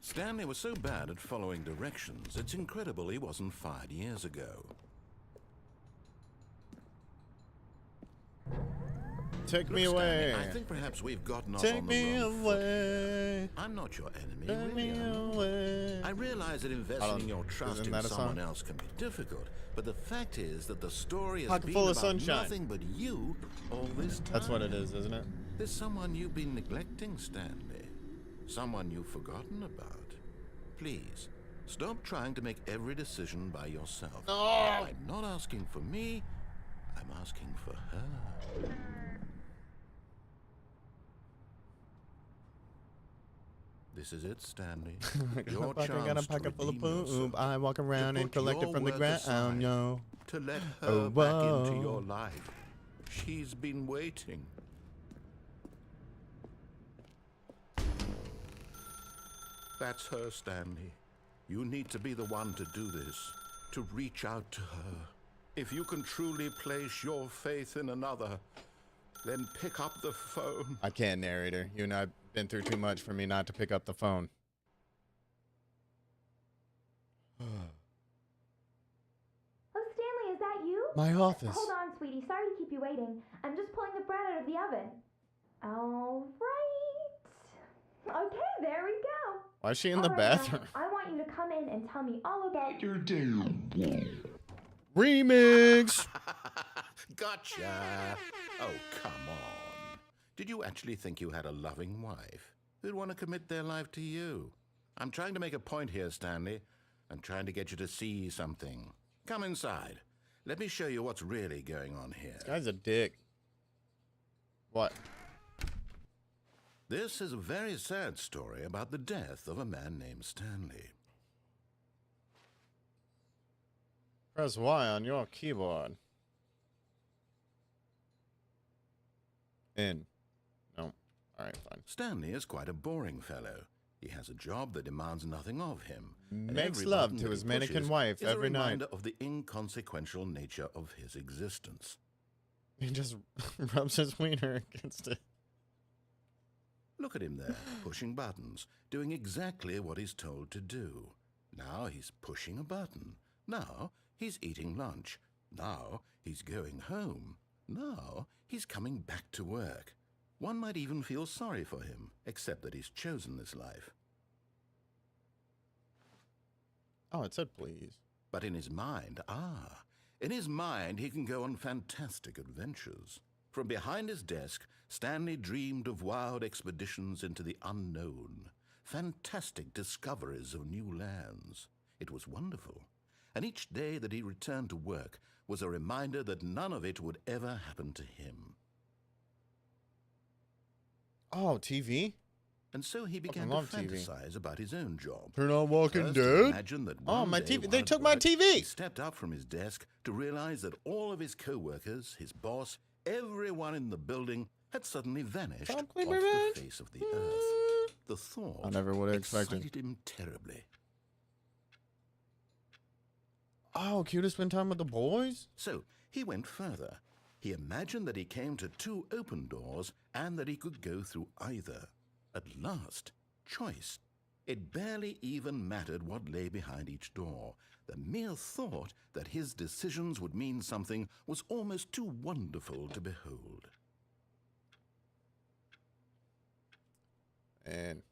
Stanley was so bad at following directions, it's incredible he wasn't fired years ago. Take me Look, away. Stanley, I think perhaps we've gotten off Take on the me wrong foot. away. I'm not your enemy, Take really. me I'm not. away. I realize that investing your trust isn't in that a someone song? else can be difficult, but the fact is that the story has Pocket been full of about sunshine. nothing but you all this time. That's what it is, isn't it? There's someone you've been neglecting, Stanley. Someone you've forgotten about. Please, stop trying to make every decision by yourself. No! I'm not asking for me, I'm asking for her. This is it, Stanley. Your I got a chance to pocket full of redeem yourself. poop. I walk around To and put collect it your from the worth ground, aside. yo. To let her Oh, back into whoa. your life. She's been waiting. That's her, Stanley. You need to be the one to do this, to reach out to her. If you can truly place your faith in another, then pick up the phone. I can't, narrator. You and I have been through too much for me not to pick up the phone. Oh, Stanley, is that you? My office. Hold on, sweetie. Sorry to keep you you waiting. I'm just pulling the bread out of the oven. All right. Okay, there we go. Why is she in the All right, now, bathroom? I want you to come in and tell me all about your Remix. Gotcha. Oh, come on. Did you actually think you had a loving wife who'd want to commit their life to you? I'm trying to make a point here, Stanley. I'm trying to get you to see something. Come inside. Let me show you what's really going on here. This guy's a dick. What? This is a very sad story about the death of a man named Stanley. Press Y on your keyboard. In. No. Alright, fine. Stanley is quite a boring fellow. He has a job that demands nothing of him. and Makes every love button to that his he mannequin pushes wife is every a night. reminder of the inconsequential nature of his existence. He just rubs his wiener against it. Look at him there, pushing buttons, doing exactly what he's told to do. Now he's pushing a button. Now he's eating lunch. Now he's going home. Now he's coming back to work. One might even feel sorry for him, except that he's chosen this life. Oh, it said please. But in his mind, in his mind he can go on fantastic adventures. From behind his desk, Stanley dreamed of wild expeditions into the unknown, fantastic discoveries of new lands. It was wonderful, and each day that he returned to work was a reminder that none of it would ever happen to him. Oh, TV? And so he began Fucking to love TV. fantasize about his own job. Turn on Walking First, he Dead? imagined that Oh, one my day TV. while They at took my work, TV. He stepped up from his desk to realize that all of his co-workers, his boss, everyone in the building had suddenly vanished Tom off Clean the Revenge? face of the earth. The thought I never would have expected. excited him terribly. Oh, cute to spend time with the boys? So he went further. He imagined that he came to two open doors and that he could go through either. At last, choice. It barely even mattered what lay behind each door. The mere thought that his decisions would mean something was almost too wonderful to behold. And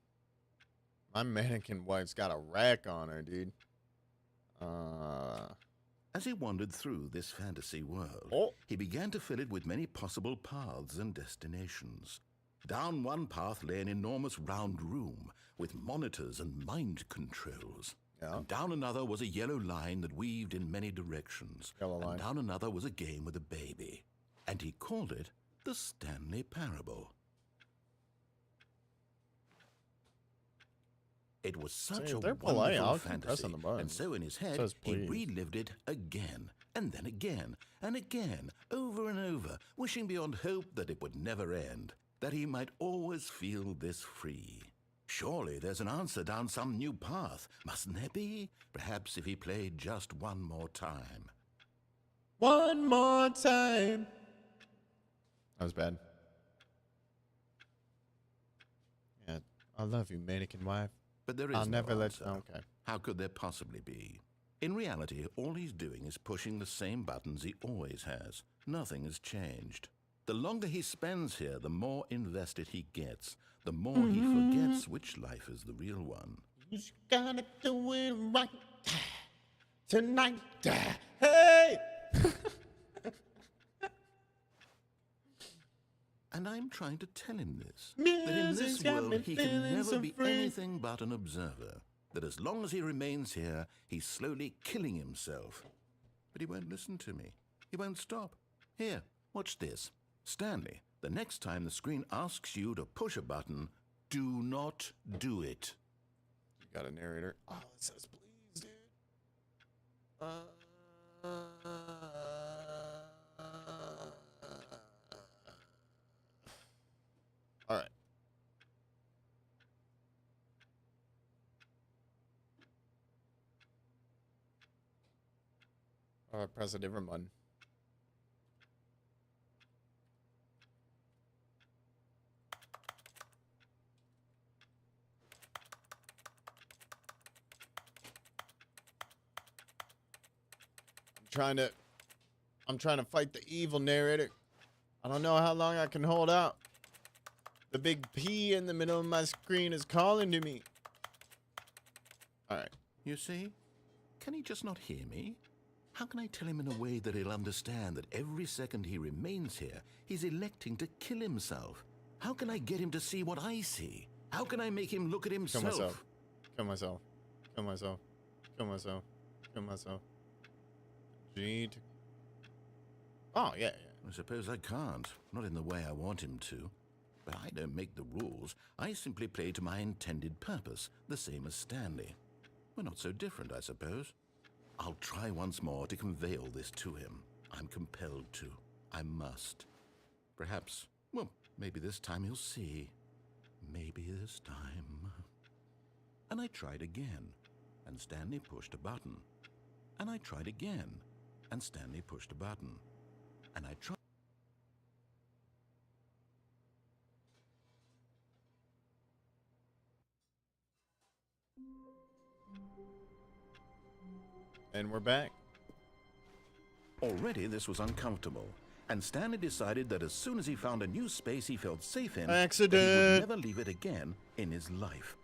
my mannequin wife's got a rack on her, dude. As he wandered through this fantasy world, Oh. he began to fill it with many possible paths and destinations. Down one path lay an enormous round room with monitors and mind controls. Yeah. And down another was a yellow line that weaved in many directions. Yellow line. And down another was a game with a baby. And he called it the Stanley Parable. It was such See, a if they're wonderful polite, I'll keep fantasy, pressing the button. and so in his head, Says he please. relived it again, and then again, and again, over and over, wishing beyond hope that it would never end, that he might always feel this free. Surely there's an answer down some new path, mustn't there be? Perhaps if he played just one more time. One more time. That was bad. Yeah, I love you, mannequin wife. But there is I'll no never let answer. you. Okay. How could there possibly be? In reality, all he's doing is pushing the same buttons he always has. Nothing has changed. The longer he spends here, the more invested he gets, the more he forgets which life is the real one. You gotta do it right tonight. Hey! And I'm trying to tell him this, that in this Music's got me world he can feeling never so be free. anything but an observer, that as long as he remains here, he's slowly killing himself. But he won't listen to me. He won't stop. Here, watch this. Stanley, the next time the screen asks you to push a button, do not do it. You got a narrator. Oh, it says please, dude. All right. Press a different button. I'm trying to fight the evil narrator. I don't know how long I can hold out. The big P in the middle of my screen is calling to me. All right. You see? Can he just not hear me? How can I tell him in a way that he'll understand that every second he remains here, he's electing to kill himself? How can I get him to see what I see? How can I make him look at himself? Kill myself. Kill myself. Kill myself. Kill myself. Kill myself. G to... Oh, yeah, yeah. I suppose I can't. Not in the way I want him to. But I don't make the rules. I simply play to my intended purpose, the same as Stanley. We're not so different, I suppose. I'll try once more to convey all this to him. I'm compelled to. I must. Perhaps, well, maybe this time he'll see. Maybe this time. And I tried again, and Stanley pushed a button. And I tried again, and Stanley pushed a button. And I tried. And we're back. Already this was uncomfortable, and Stanley decided that as soon as he found a new space he felt safe in, that he Accident. would never leave it again in his life.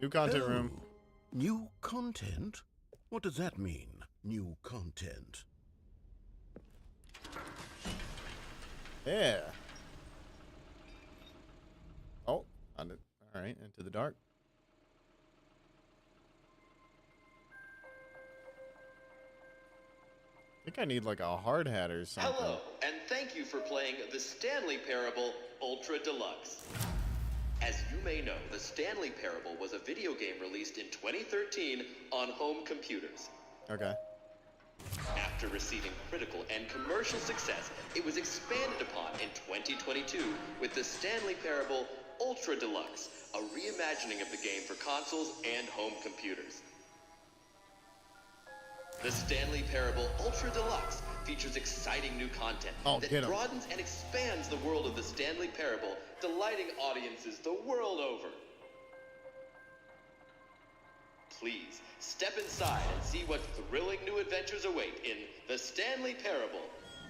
New content Oh, room. New content? What does that mean, new content? Yeah. Oh, all right, into the dark. I think I need like a hard hat or something. Hello, and thank you for playing the Stanley Parable Ultra Deluxe. As you may know, the Stanley Parable was a video game released in 2013 on home computers. Okay. After receiving critical and commercial success, it was expanded upon in 2022 with the Stanley Parable Ultra Deluxe, a reimagining of the game for consoles and home computers. The Stanley Parable Ultra Deluxe features exciting new content that get 'em. broadens and expands the world of the Stanley Parable, delighting audiences the world over. Please, step inside and see what thrilling new adventures await in the Stanley Parable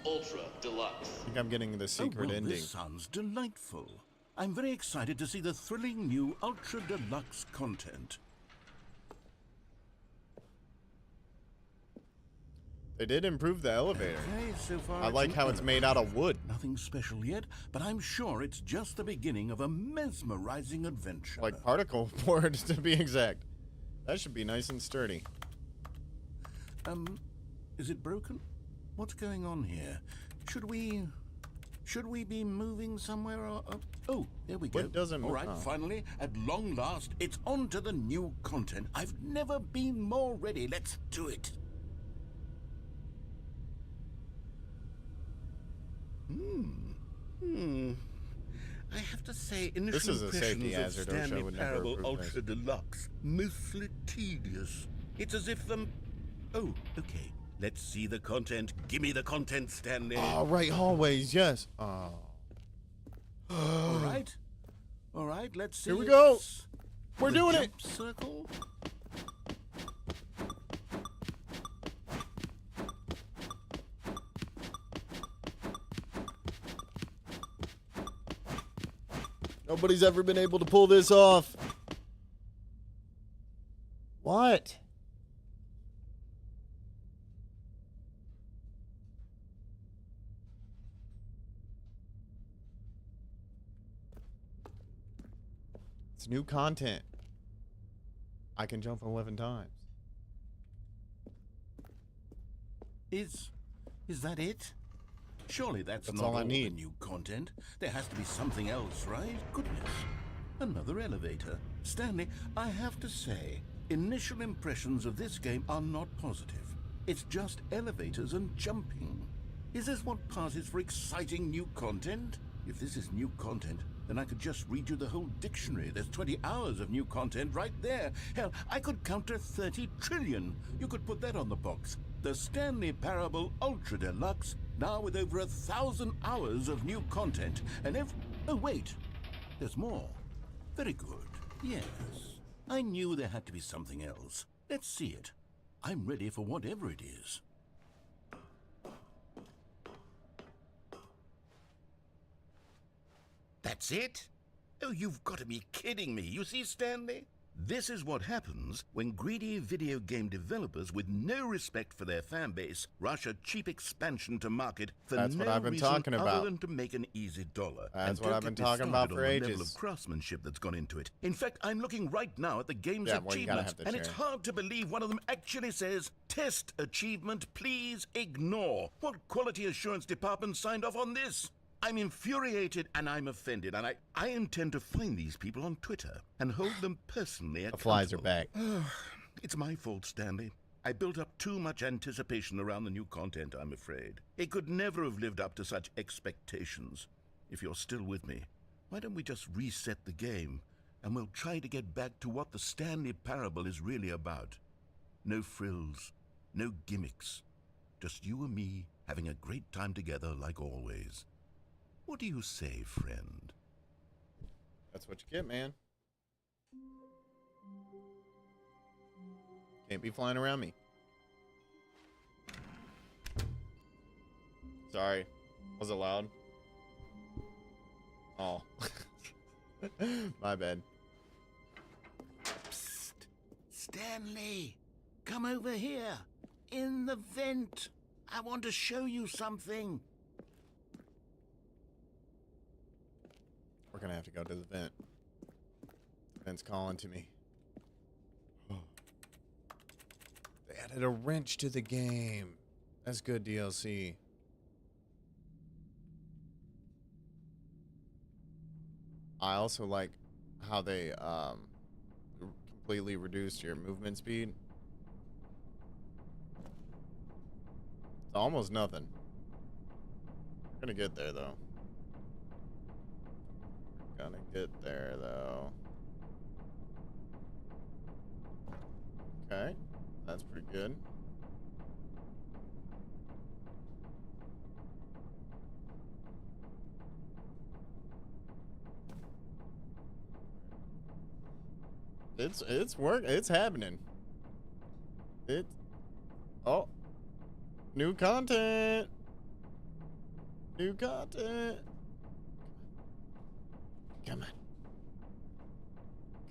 Ultra Deluxe. I think I'm getting the secret ending. This sounds delightful. I'm very excited to see the thrilling new Ultra Deluxe content. They did improve the elevator. Okay, so far I it's like an how it's made out of wood. Nothing special yet, but I'm sure it's just the beginning of a mesmerizing adventure. Like particle board, to be exact. That should be nice and sturdy. Is it broken? What's going on here? Should we be moving somewhere? Or, oh, there we go. What doesn't All move? right, Oh. finally, at long last, it's on to the new content. I've never been more ready. Let's do it. I have to say, initial is a impressions safety of hazard, OSHA Stanley would never Parable approve Ultra this. Deluxe, mostly tedious. It's as if them... Oh, okay. Let's see the content. Give me the content, Stanley. Oh, right, hallways, yes. Oh. All right. All right, let's see. Here we go. It's We're the doing jump it. Circle. Nobody's ever been able to pull this off. What? It's new content. I can jump 11 times. Is that it? Surely that's not all I the need. new content. There has to be something else, right? Goodness. Another elevator. Stanley, I have to say, initial impressions of this game are not positive. It's just elevators and jumping. Is this what passes for exciting new content? If this is new content, then I could just read you the whole dictionary. There's 20 hours of new content right there. Hell, I could count to 30 trillion. You could put that on the box. The Stanley Parable Ultra Deluxe, now with over 1,000 hours of new content. And oh wait, there's more. Very good. Yes, I knew there had to be something else. Let's see it. I'm ready for whatever it is. That's it? Oh, you've got to be kidding me. You see, Stanley? This is what happens when greedy video game developers with no respect for their fan base rush a cheap expansion to market for That's no what I've been reason talking about. other than to make an easy dollar. That's And what don't I've been get me talking about started for on the level ages. of craftsmanship that's gone into it. In fact, I'm looking right now at the game's Yeah, well, you gotta achievements, have the and it's chair. hard to believe one of them actually says, "Test achievement, please ignore." What quality assurance department signed off on this? I'm infuriated and I'm offended, and I intend to find these people on Twitter and hold them personally The accountable. flies are back. It's my fault, Stanley. I built up too much anticipation around the new content, I'm afraid. It could never have lived up to such expectations. If you're still with me, why don't we just reset the game, and we'll try to get back to what the Stanley Parable is really about. No frills, no gimmicks. Just you and me having a great time together like always. What do you say, friend? That's what you get, man. Can't be flying around me. Sorry. Was it loud? Oh. My bad. Psst. Stanley, come over here. In the vent. I want to show you something. We're gonna have to go to the vent. The vent's calling to me. They added a wrench to the game. That's good DLC. I also like how they completely reduced your movement speed. It's almost nothing. We're gonna get there though. Gonna get there though. Okay, that's pretty good. It's work. It's happening. Oh, new content. New content. Come on.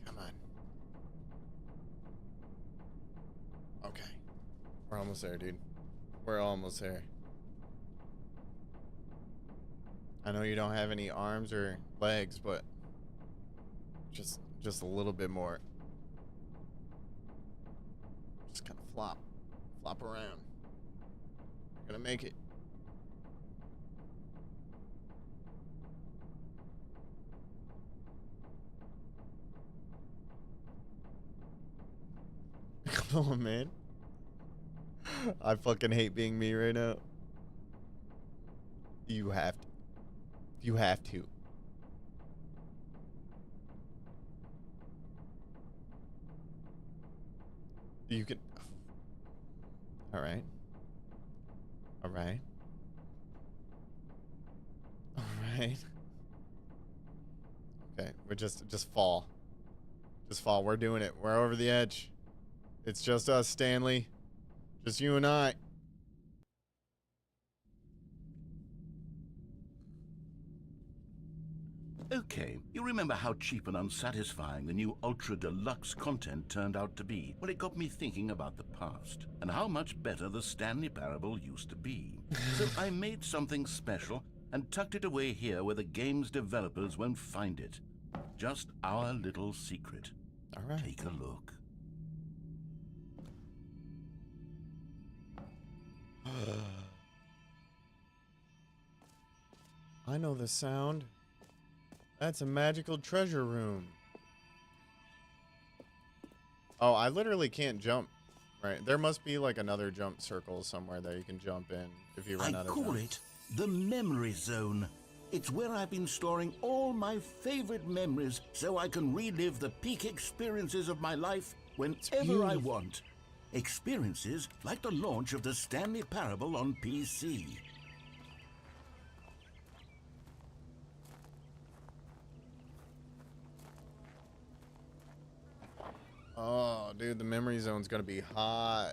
Come on. Okay. We're almost there, dude. We're almost there. I know you don't have any arms or legs, but just a little bit more. Just kind of flop around. You're gonna make it. Come on, man. I fucking hate being me right now. You have to. You have to. You can. All right. All right. All right. Okay, we're just fall. Just fall. We're doing it. We're over the edge. It's just us, Stanley. Just you and I. Okay, you remember how cheap and unsatisfying the new Ultra Deluxe content turned out to be? Well, it got me thinking about the past and how much better the Stanley Parable used to be. So I made something special and tucked it away here where the game's developers won't find it. Just our little secret. All right. Take a look. I know the sound. That's a magical treasure room. Oh, I literally can't jump. Right. There must be like another jump circle somewhere that you can jump in if you run out I of call jumps. it the memory zone. It's where I've been storing all my favorite memories so I can relive the peak experiences of my life whenever I want. Experiences like the launch of the Stanley Parable on PC. Oh, dude, the memory zone's gonna be hot.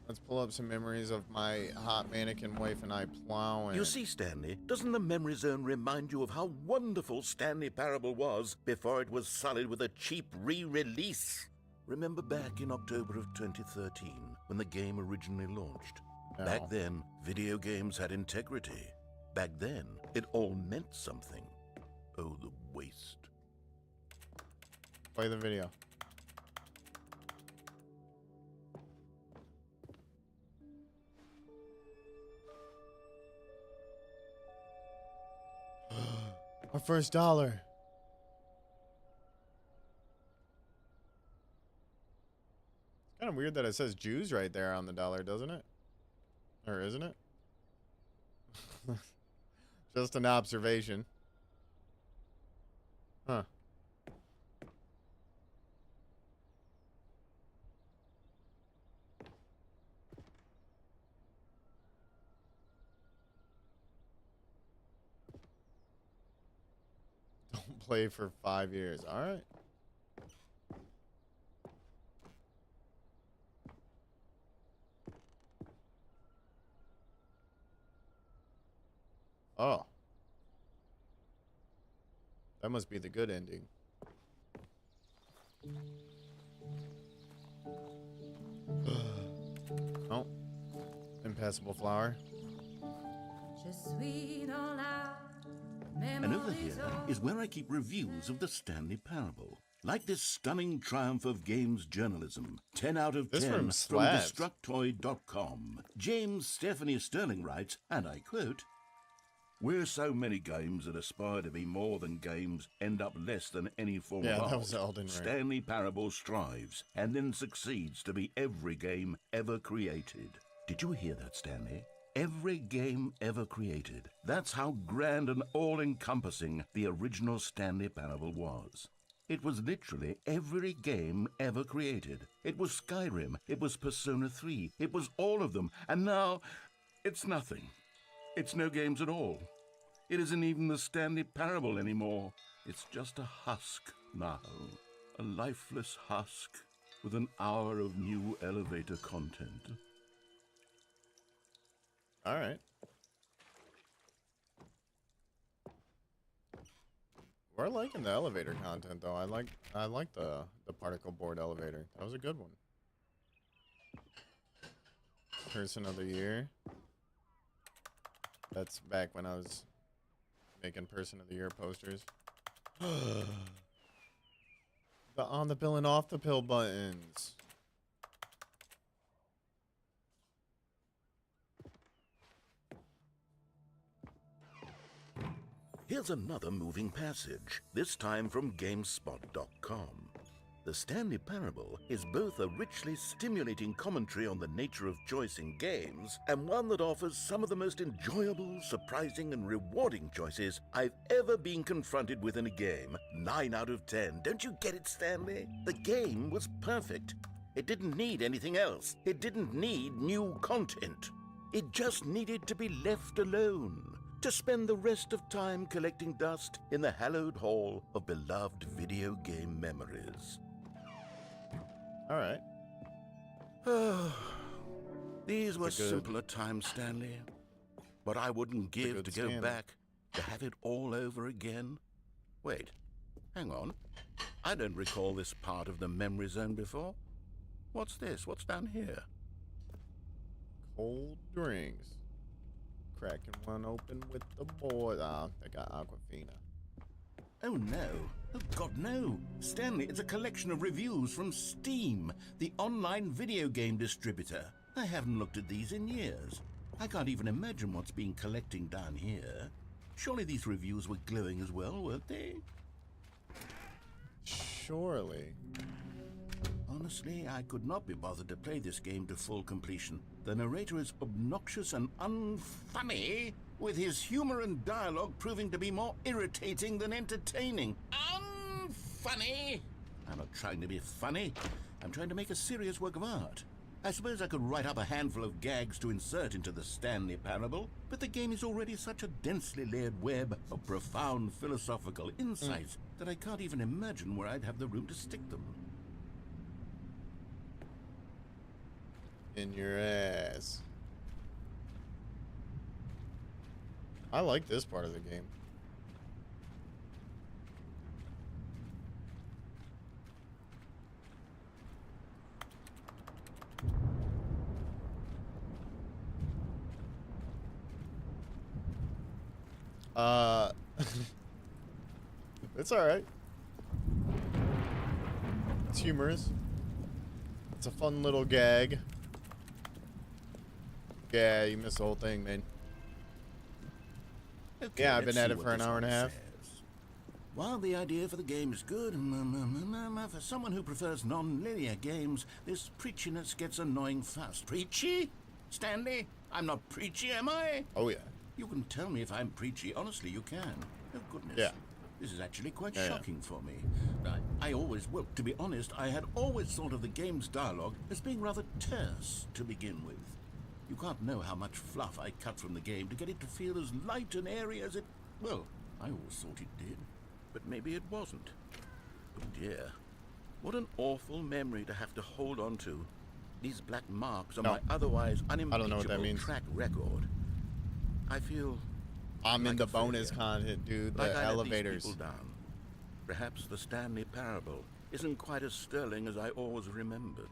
Let's pull up some memories of my hot mannequin wife and I plowing. You see, Stanley, doesn't the memory zone remind you of how wonderful Stanley Parable was before it was sullied with a cheap re-release? Remember back in October of 2013, when the game originally launched? No. Back then, video games had integrity. Back then, it all meant something. Oh, the waste. Play the video. Our first dollar. It's kind of weird that it says Jews right there on the dollar, doesn't it? Or isn't it? Just an observation. Huh. Don't play for 5 years. All right. Oh. That must be the good ending. Oh. Impassable flower. And over here is where I keep reviews of the Stanley Parable. Like this stunning triumph of games journalism. 10 out of 10 This room from slaps. Destructoid.com. James Stephanie Sterling writes, and I quote, "Where so many games that aspire to be more than games end up less than any form Yeah, of that art, was Elden Ring. Stanley Parable strives and then succeeds to be every game ever created." Did you hear that, Stanley? Every game ever created. That's how grand and all-encompassing the original Stanley Parable was. It was literally every game ever created. It was Skyrim. It was Persona 3. It was all of them. And now, it's nothing. It's no games at all. It isn't even the Stanley Parable anymore. It's just a husk now. A lifeless husk with an hour of new elevator content. All right. We're liking the elevator content though. I like the particle board elevator. That was a good one. Person of the year. That's back when I was making person of the year posters. The on the pill and off the pill buttons. Here's another moving passage, this time from GameSpot.com. The Stanley Parable is both a richly stimulating commentary on the nature of choice in games and one that offers some of the most enjoyable, surprising, and rewarding choices I've ever been confronted with in a game. 9 out of 10. Don't you get it, Stanley? The game was perfect. It didn't need anything else. It didn't need new content. It just needed to be left alone, to spend the rest of time collecting dust in the hallowed hall of beloved video game memories. All right. These were That's a good- simpler times, Stanley. But I wouldn't give good to go Stanley. back, to have it all over again. Wait, hang on. I don't recall this part of the memory zone before. What's this? What's down here? Cold drinks. Cracking one open with the boys. Ah, they got Aquafina. Oh no. Oh God, no. Stanley, it's a collection of reviews from Steam, the online video game distributor. I haven't looked at these in years. I can't even imagine what's been collecting down here. Surely these reviews were glowing as well, weren't they? Surely. Honestly, I could not be bothered to play this game to full completion. The narrator is obnoxious and unfunny, with his humor and dialogue proving to be more irritating than entertaining. Unfunny! I'm not trying to be funny. I'm trying to make a serious work of art. I suppose I could write up a handful of gags to insert into the Stanley Parable, but the game is already such a densely layered web of profound philosophical insights that I can't even imagine where I'd have the room to stick them. In your ass. I like this part of the game. It's alright. It's humorous. It's a fun little gag. Yeah, you missed the whole thing, man. Okay, Yeah, I've let's been at see it what for an this hour and a one half. says. While the idea for the game is good, for someone who prefers non-linear games, this preachiness gets annoying fast. Preachy? Stanley? I'm not preachy, am I? Oh, yeah. You can tell me if I'm preachy. Honestly, you can. Oh, goodness. Yeah. This is actually quite Yeah. shocking for me. I always, well, to be honest, I had always thought of the game's dialogue as being rather terse to begin with. You can't know how much fluff I cut from the game to get it to feel as light and airy as it... Well, I always thought it did. But maybe it wasn't. Oh dear. What an awful memory to have to hold on to. These black marks on No. my otherwise I don't know what that unimpeachable means. track record. I feel... I'm like in the a bonus failure. content, dude. Like The I let elevators. these people down. Perhaps the Stanley parable isn't quite as sterling as I always remembered.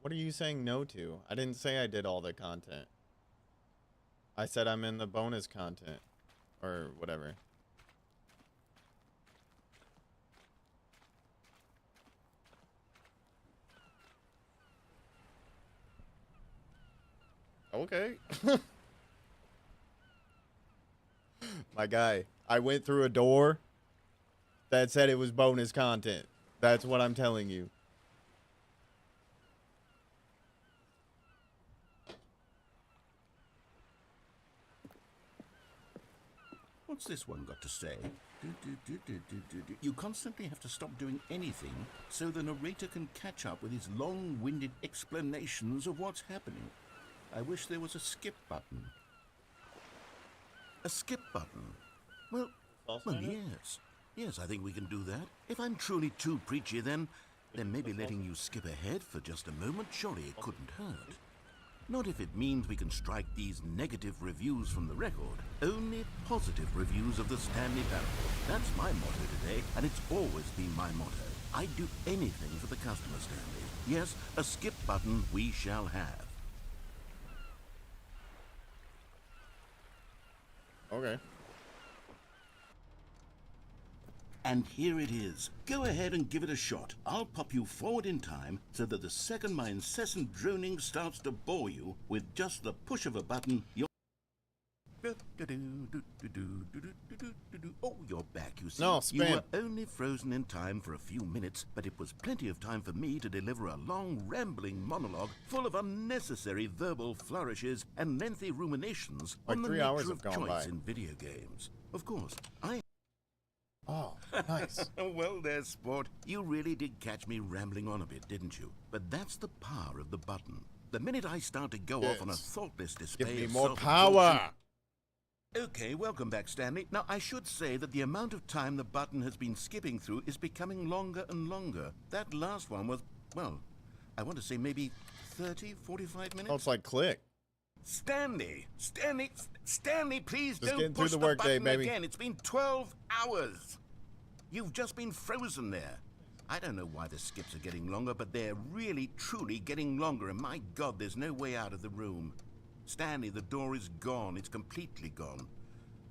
What are you saying no to? I didn't say I did all the content. I said I'm in the bonus content. Or whatever. Okay. My guy, I went through a door that said it was bonus content. That's what I'm telling you. What's this one got to say? You constantly have to stop doing anything so the narrator can catch up with his long-winded explanations of what's happening. I wish there was a skip button. A skip button? Well, yes. Yes, I think we can do that. If I'm truly too preachy, then maybe letting you skip ahead for just a moment, surely it couldn't hurt. Not if it means we can strike these negative reviews from the record. Only positive reviews of the Stanley parable. That's my motto today, and it's always been my motto. I'd do anything for the customer, Stanley. Yes, a skip button we shall have. Okay. And here it is. Go ahead and give it a shot. I'll pop you forward in time so that the second my incessant droning starts to bore you, with just the push of a button, you're... Oh, you're back, you see. No, You spam. were only frozen in time for a few minutes, but it was plenty of time for me to deliver a long, rambling monologue full of unnecessary verbal flourishes and lengthy ruminations Like on the 3 hours nature have of gone choice by. in video games. Of course, I... Oh, nice. Well, there, sport. You really did catch me rambling on a bit, didn't you? But that's the power of the button. The minute I start to go off on a Yes. thoughtless display Give me of more self-absorption- power. Okay, welcome back, Stanley. Now, I should say that the amount of time the button has been skipping through is becoming longer and longer. That last one was, well, I want to say maybe 30, 45 minutes. Oh, it's like click. Stanley, please Just don't getting through push the the workday, button baby. again. It's been 12 hours. You've just been frozen there. I don't know why the skips are getting longer, but they're really, truly getting longer. And my God, there's no way out of the room. Stanley, the door is gone. It's completely gone.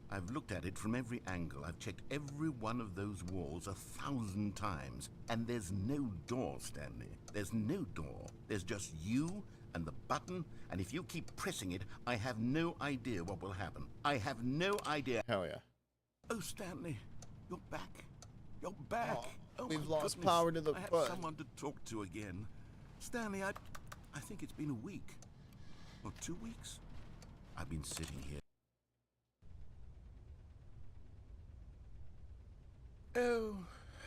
I've looked at it from every angle. I've checked every one of those walls 1,000 times. And there's no door, Stanley. There's no door. There's just you and the button. And if you keep pressing it, I have no idea what will happen. I have no idea. Hell yeah. Oh, Stanley, you're back. You're back. Oh, we've my lost goodness. power to the I have button. someone to talk to again. Stanley, I think it's been a week. Or 2 weeks. I've been sitting here. Oh,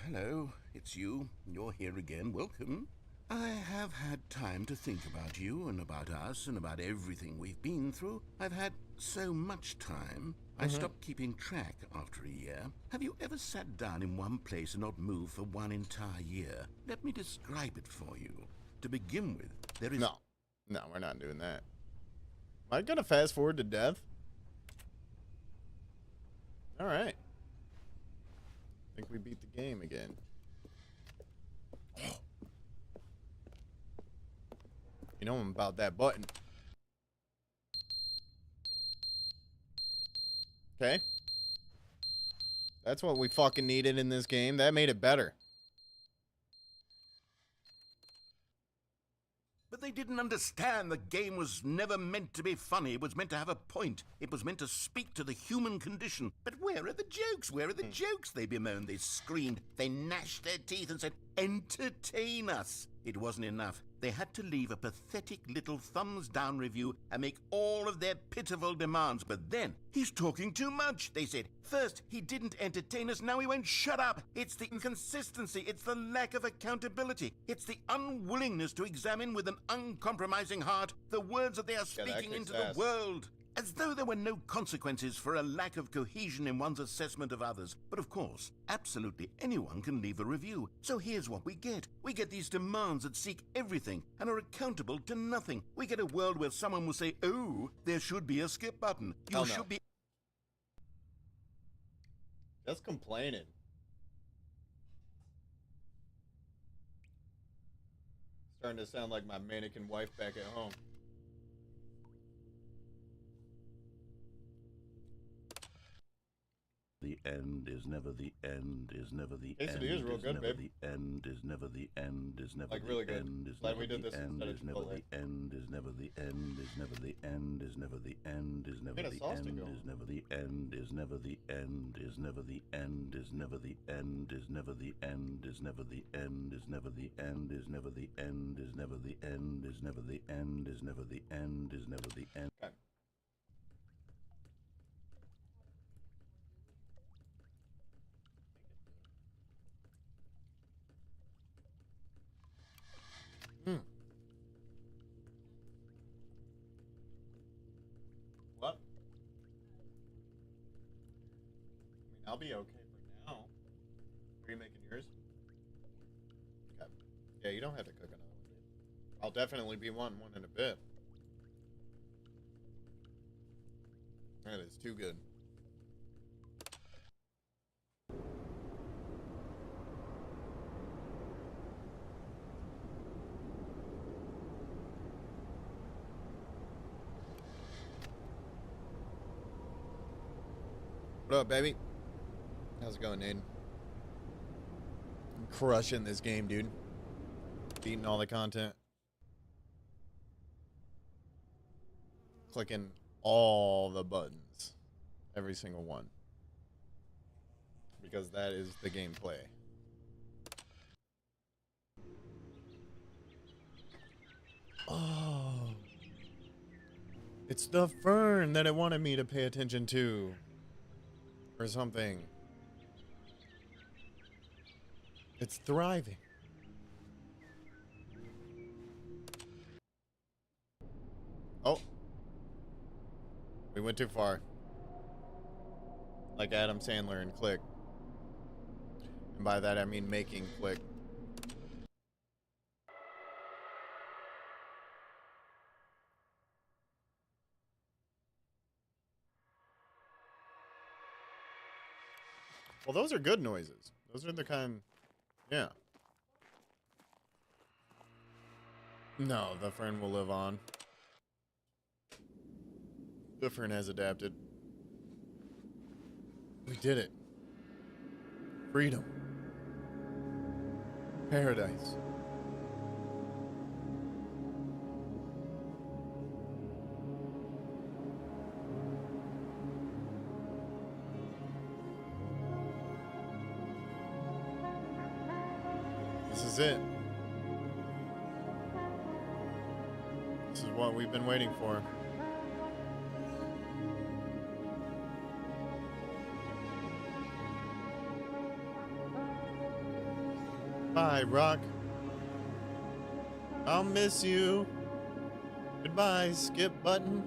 hello. It's you. You're here again. Welcome. I have had time to think about you and about us and about everything we've been through. I've had so much time. I stopped keeping track after a year. Have you ever sat down in one place and not moved for one entire year? Let me describe it for you. To begin with, there is... No. No, we're not doing that. Am I gonna fast forward to death? Alright. I think we beat the game again. You know I'm about that button. Okay. That's what we fucking needed in this game. That made it better. But they didn't understand the game was never meant to be funny. It was meant to have a point. It was meant to speak to the human condition. But where are the jokes? Where are the jokes? They bemoaned, they screamed, they gnashed their teeth and said, entertain us. It wasn't enough. They had to leave a pathetic little thumbs-down review and make all of their pitiful demands. But then, he's talking too much, they said. First, he didn't entertain us, now he won't shut up. It's the inconsistency, it's the lack of accountability. It's the unwillingness to examine with an uncompromising heart the words that they are speaking into the world. As though there were no consequences for a lack of cohesion in one's assessment of others. But of course, absolutely anyone can leave a review. So here's what we get. We get these demands that seek everything and are accountable to nothing. We get a world where someone will say, oh, there should be a skip button. You should be... That's complaining. Starting to sound like my mannequin wife back at home. The end is never the end, is never the end. It is real good, babe. The end is never the end, is never like the really good. end. Is Glad never we did the this end, instead of is never Chipotle. the end, is never the end, is never the end, is never the end, is never Made a the sauce to end, go. is never the end, is never the end, is never the end, is never the end, is never the end, is never the end, is never the end, is never the end, is never the end, is never the end, is never the end, is never the end. Okay. What? I mean, I'll be okay for now. Are you making yours? Okay. Yeah, you don't have to cook another one, dude. I'll definitely be wanting one in a bit. That is too good. What up, baby? How's it going, Naden? I'm crushing this game, dude. Beating all the content. Clicking all the buttons. Every single one. Because that is the gameplay. Oh. It's the fern that it wanted me to pay attention to. Or something. It's thriving. Oh. We went too far. Like Adam Sandler in Click. And by that I mean making Click. Well, those are good noises. Those are the kind... Yeah. No, the fern will live on. The fern has adapted. We did it. Freedom. Paradise. This is it. This is what we've been waiting for. Bye, Rock. I'll miss you. Goodbye, skip button.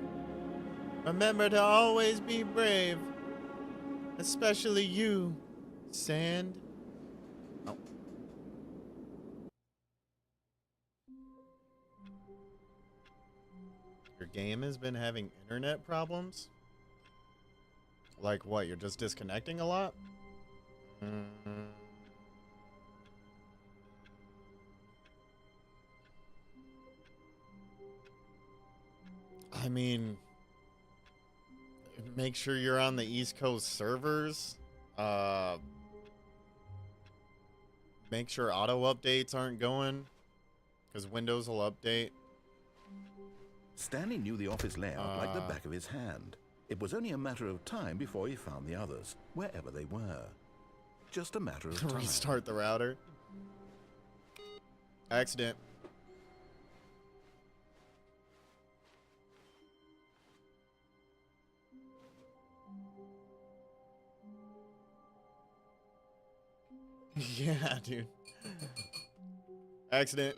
Remember to always be brave. Especially you, Sand. Oh. Your game has been having internet problems? Like what, you're just disconnecting a lot? I mean, make sure you're on the East Coast servers. Make sure auto updates aren't going, because Windows will update. Stanley knew the office layout like the back of his hand. It was only a matter of time before he found the others, wherever they were. Just a matter of time. Restart the router. Accident. Yeah, dude. Accident.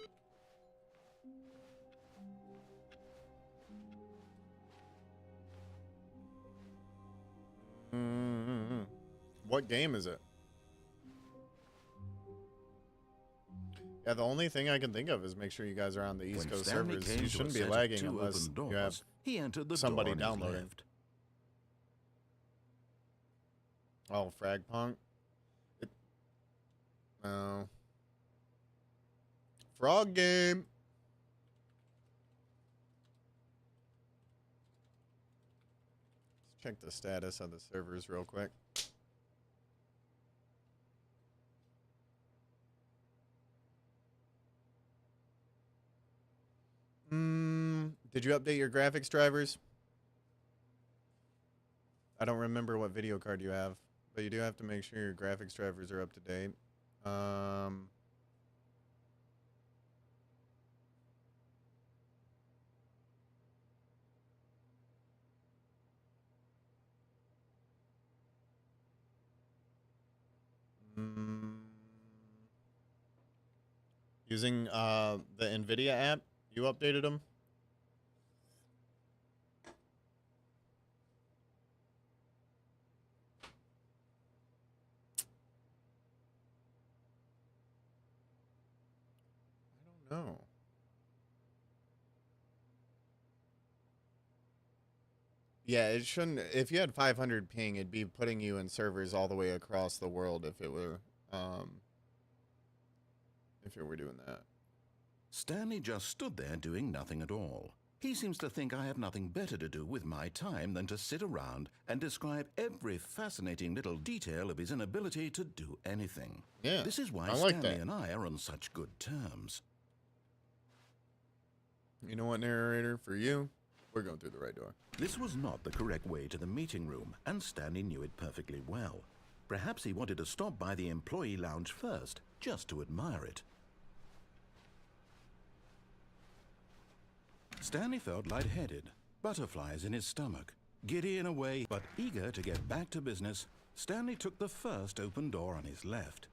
What game is it? Yeah, the only thing I can think of is make sure you guys are on the East Coast servers. You shouldn't be lagging unless you have he entered the somebody door on his downloading. left. Oh, Fragpunk. No. Frog game. Let's check the status of the servers real quick. Did you update your graphics drivers? I don't remember what video card you have, but you do have to make sure your graphics drivers are up to date. Using the NVIDIA app, you updated them? I don't know. Yeah, it shouldn't. If you had 500 ping, it'd be putting you in servers all the way across the world if it were doing that. Stanley just stood there doing nothing at all. He seems to think I have nothing better to do with my time than to sit around and describe every fascinating little detail of his inability to do anything. Yeah, This is why I like Stanley that. and I are on such good terms. You know what, narrator? For you, we're going through the right door. This was not the correct way to the meeting room, and Stanley knew it perfectly well. Perhaps he wanted to stop by the employee lounge first, just to admire it. Stanley felt lightheaded, butterflies in his stomach. Giddy in a way, but eager to get back to business, Stanley took the first open door on his left.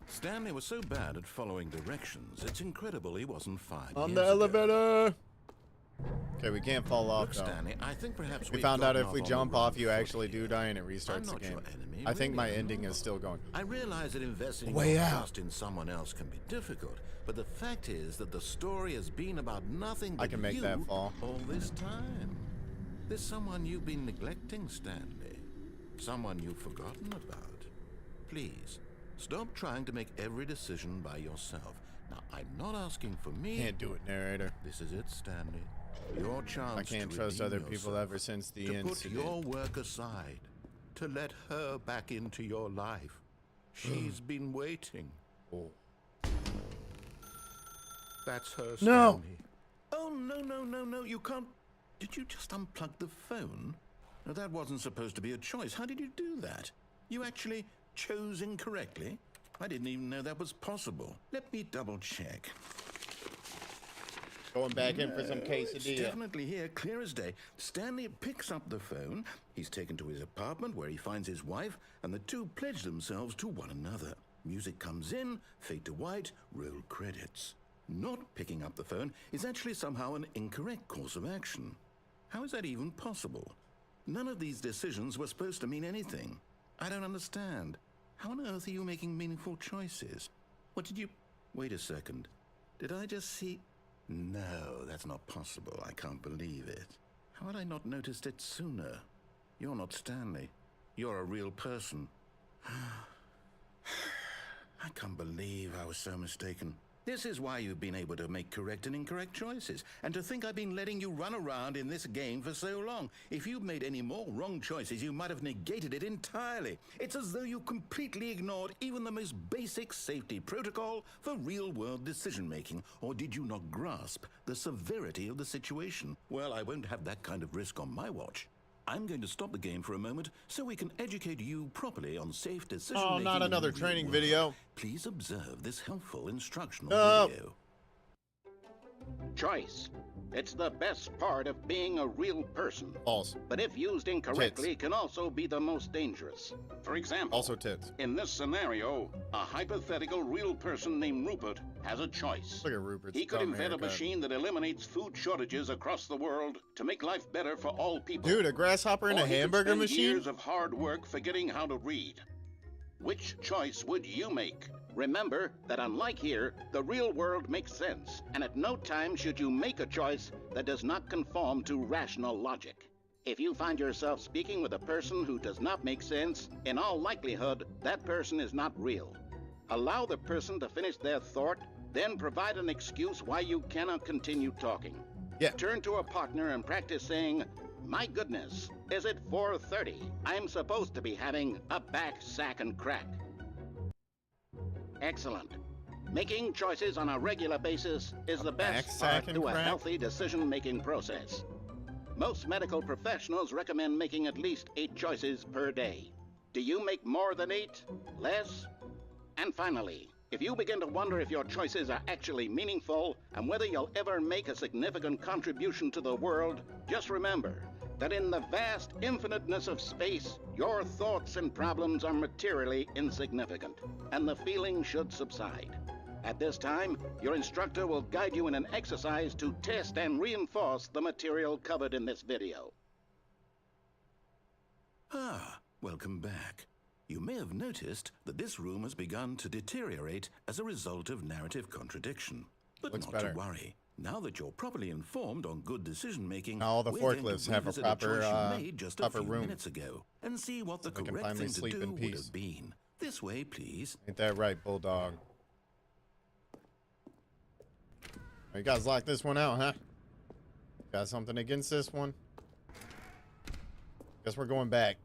Stanley was so bad at following directions, it's incredible he wasn't fired. On the elevator! Okay, we can't fall off, Look, though. Stanley, I think perhaps We we've found out gotten if we off on jump the wrong off, you foot actually do here. die and it I'm restarts the not game. your enemy, I think really, my I'm ending not. is still going. I realize that investing Way your out. trust in someone else can be difficult, but the fact is that the story has been about nothing but I can make you that fall. all this time. There's someone you've been neglecting, Stanley. Someone you've forgotten about. Please, stop trying to make every decision by yourself. Now, I'm not asking for me. Can't do it, narrator. This is it, Stanley. Your chance I can't to trust redeem other people yourself, ever since the to put incident. your work aside, to let her back into your life. She's been waiting. Oh. That's her, No. Stanley. Oh, no, you can't. Did you just unplug the phone? No, that wasn't supposed to be a choice. How did you do that? You actually chose incorrectly? I didn't even know that was possible. Let me double check. Going back in for some It's quesadilla. definitely here, clear as day. Stanley picks up the phone. He's taken to his apartment where he finds his wife, and the two pledge themselves to one another. Music comes in, fade to white, roll credits. Not picking up the phone is actually somehow an incorrect course of action. How is that even possible? None of these decisions were supposed to mean anything. I don't understand. How on earth are you making meaningful choices? What did you... Wait a second. Did I just see... No, that's not possible. I can't believe it. How had I not noticed it sooner? You're not Stanley. You're a real person. I can't believe I was so mistaken. This is why you've been able to make correct and incorrect choices. And to think I've been letting you run around in this game for so long. If you'd made any more wrong choices, you might have negated it entirely. It's as though you completely ignored even the most basic safety protocol for real-world decision-making. Or did you not grasp the severity of the situation? Well, I won't have that kind of risk on my watch. I'm going to stop the game for a moment so we can educate you properly on safe decision-making. Oh, not another in the real training world. video. Please observe this helpful instructional Oh. video. Choice. It's the best part of being a real person. False. But if used incorrectly, can also be the most dangerous. For example, Also tits. in this scenario, a hypothetical real person named Rupert has a choice. Look at Rupert's He could dumb invent a haircut. machine that eliminates food shortages across the world to make life better for all people. Dude, a grasshopper in Or a he could hamburger spend machine? years of hard work forgetting how to read. Which choice would you make? Remember that unlike here, the real world makes sense, and at no time should you make a choice that does not conform to rational logic. If you find yourself speaking with a person who does not make sense, in all likelihood, that person is not real. Allow the person to finish their thought, then provide an excuse why you cannot continue talking. Yeah. Turn to a partner and practice saying, "My goodness, is it 4:30? I'm supposed to be having a back, sack, and crack." Excellent. Making choices on a regular basis is the back, best sack, part and to a crack? healthy decision-making process. Most medical professionals recommend making at least 8 choices per day. Do you make more than 8? Less? And finally, if you begin to wonder if your choices are actually meaningful and whether you'll ever make a significant contribution to the world, just remember that in the vast infiniteness of space, your thoughts and problems are materially insignificant, and the feeling should subside. At this time, your instructor will guide you in an exercise to test and reinforce the material covered in this video. Ah, welcome back. You may have noticed that this room has begun to deteriorate as a result of narrative contradiction. But Looks not better. to worry. Now that you're properly informed on good decision-making, Now all the we're going to forklifts have a revisit proper, choice you made just a proper few room. minutes ago and see what the So we can correct finally thing to sleep do in would peace. have been. This way, please. Ain't that right, Bulldog? You guys lock this one out, huh? Got something against this one? Guess we're going back.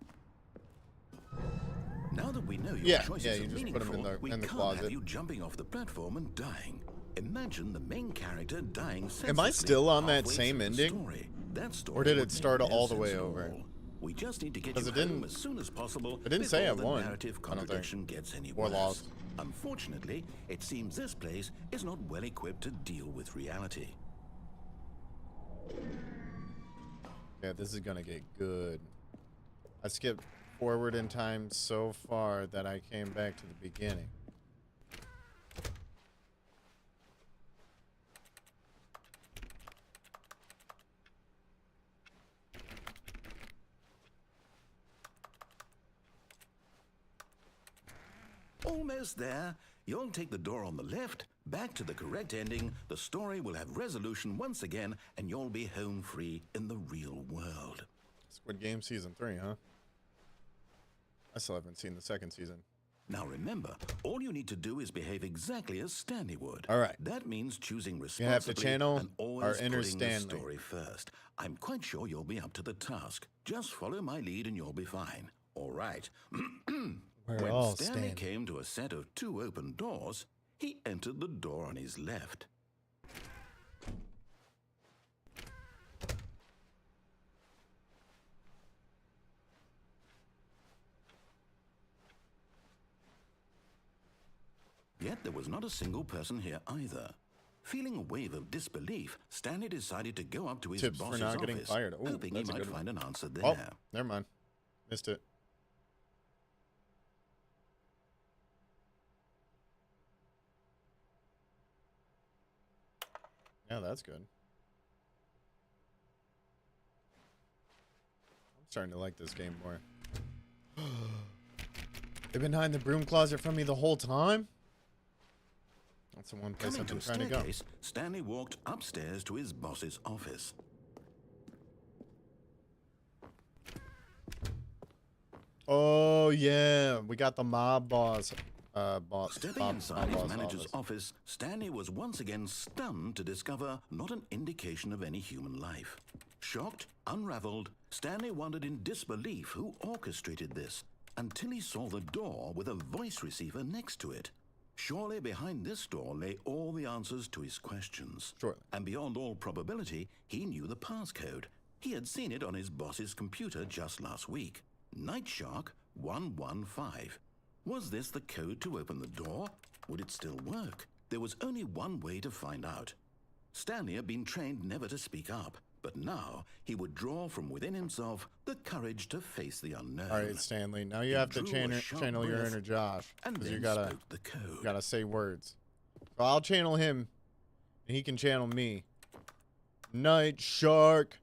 Now that we know your Yeah, choices yeah, are you just put 'em meaningful, in the- we in the can't closet. have you jumping off the platform and dying. Imagine the main character dying senselessly. Am I still on that halfway same through the ending? story. That story Or did it would make start no all the sense way at over? all. We just need to get 'Cause you it didn't- home as soon as possible. it didn't say I before the won, narrative I don't think. contradiction gets any Or worse. lost. Unfortunately, it seems this place is not well equipped to deal with reality. Yeah, this is gonna get good. I skipped forward in time so far that I came back to the beginning. Almost there. You'll take the door on the left, back to the correct ending. The story will have resolution once again, and you'll be home free in the real world. Squid Game Season 3, huh? I still haven't seen the second season. Now remember, all you need to do is behave exactly as Stanley would. All right. That means choosing You responsibly have to channel and always our inner putting the Stanley. story first. I'm quite sure you'll be up to the task. Just follow my lead and you'll be fine. All right. We're When all Stanley Stan. came to a set of 2 open doors, he entered the door on his left. Yet there was not a single person here either. Feeling a wave of disbelief, Stanley decided to go up to his Tips for boss's not office, getting fired. Ooh, hoping he that's a might good one. find an answer there. Oh, never mind. Missed it. Yeah, that's good. I'm starting to like this game more. They've been hiding the broom closet from me the whole time? That's the one place Coming I've to been a trying to go. staircase, Stanley walked upstairs to his boss's office. Oh, yeah. We got the mob boss. Stepping inside his manager's office, Stanley was once again stunned to discover not an indication of any human life. Shocked, unraveled, Stanley wondered in disbelief who orchestrated this, until he saw the door with a voice receiver next to it. Surely behind this door lay all the answers to his questions. Surely. And beyond all probability, he knew the passcode. He had seen it on his boss's computer just last week. Night Shark 115. Was this the code to open the door? Would it still work? There was only one way to find out. Stanley had been trained never to speak up, but now he would draw from within himself the courage to face the unknown. All right, Stanley. Now you have to channel your inner Josh, and because then you spoke the code. gotta say words. So I'll channel him, and he can channel me. Night Shark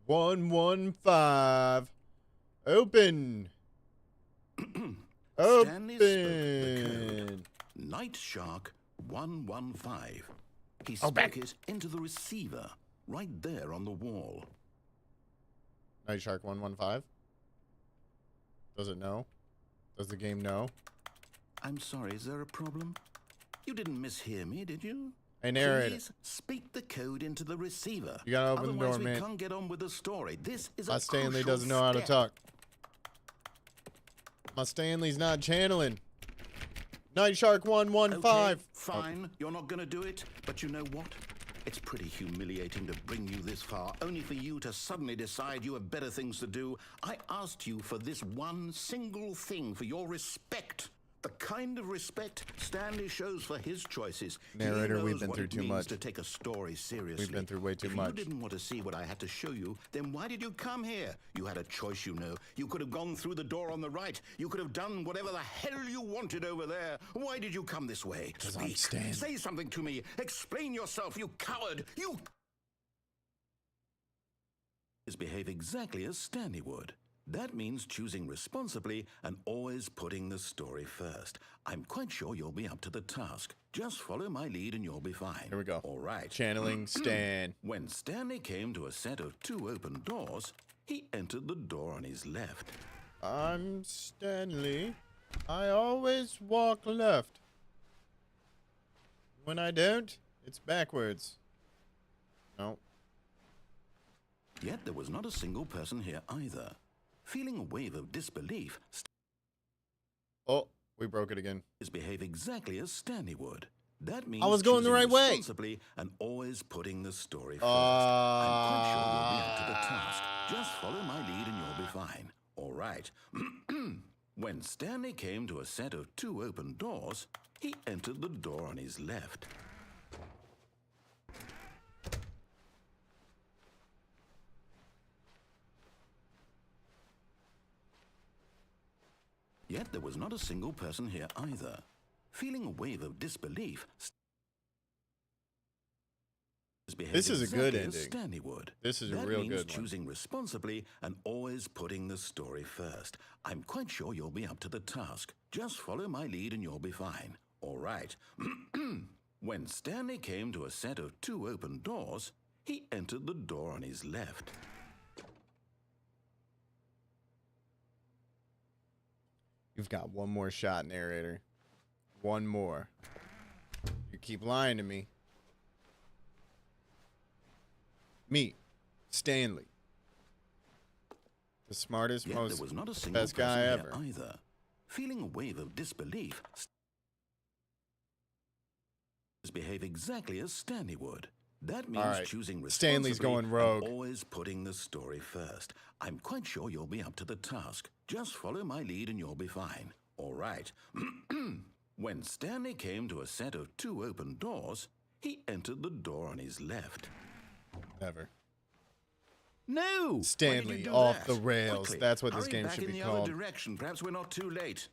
115. Open. Stanley spoke the Open. code. Night Shark 115. He Open. spoke it into the receiver, right there on the wall. Night Shark 115. Does it know? Does the game know? I'm sorry, is there a problem? You didn't mishear me, did you? Hey, narrator. Please speak the code into the receiver. You gotta open the Otherwise, door, we man. can't get on with the story. This is My a Stanley crucial doesn't know how to step. talk. My Stanley's not channeling. Night Shark 115. Okay, fine. You're not going to do it, but you know what? It's pretty humiliating to bring you this far, only for you to suddenly decide you have better things to do. I asked you for this one single thing, for your respect. The kind of respect Stanley shows for his choices. Narrator, He we've knows been what through it too means much. to take a story seriously. We've been through way too If much. you didn't want to see what I had to show you, then why did you come here? You had a choice, you know. You could have gone through the door on the right. You could have done whatever the hell you wanted over there. Why did you come this way? 'Cause I'm Speak. Stan. Say something to me. Explain yourself, you coward. You behave exactly as Stanley would. That means choosing responsibly and always putting the story first. I'm quite sure you'll be up to the task. Just follow my lead and you'll be fine. Here we go. All right. Channeling Stan. When Stanley came to a set of 2 open doors, he entered the door on his left. I'm Stanley. I always walk left. When I don't, it's backwards. No. Yet there was not a single person here either. Feeling a wave of disbelief, Oh, we broke it again. behave exactly as Stanley would. That means I was going the choosing right way. responsibly and always putting the story first. I'm quite sure you'll be up to the task. Just follow my lead and you'll be fine. All right. When Stanley came to a set of 2 open doors, he entered the door on his left. Yet there was not a single person here either. Feeling a wave of disbelief, This is a good exactly as ending. Stanley would. This is a That real means good one. choosing responsibly and always putting the story first. I'm quite sure you'll be up to the task. Just follow my lead and you'll be fine. All right. When Stanley came to a set of 2 open doors, he entered the door on his left. You've got one more shot, narrator. One more. You keep lying to me. Me, Stanley. The smartest, Yet most there was not a single best person guy here ever. either. Feeling a wave of disbelief, behave exactly as Stanley would. That means All right. choosing responsibly Stanley's going and rogue. always putting the story first. I'm quite sure you'll be up to the task. Just follow my lead and you'll be fine. All right. When Stanley came to a set of 2 open doors, he entered the door on his left. Never. No! Stanley, Why did you do off that? the rails. Quickly, That's what this hurry game back should in be the called. other direction. Perhaps we're not too late.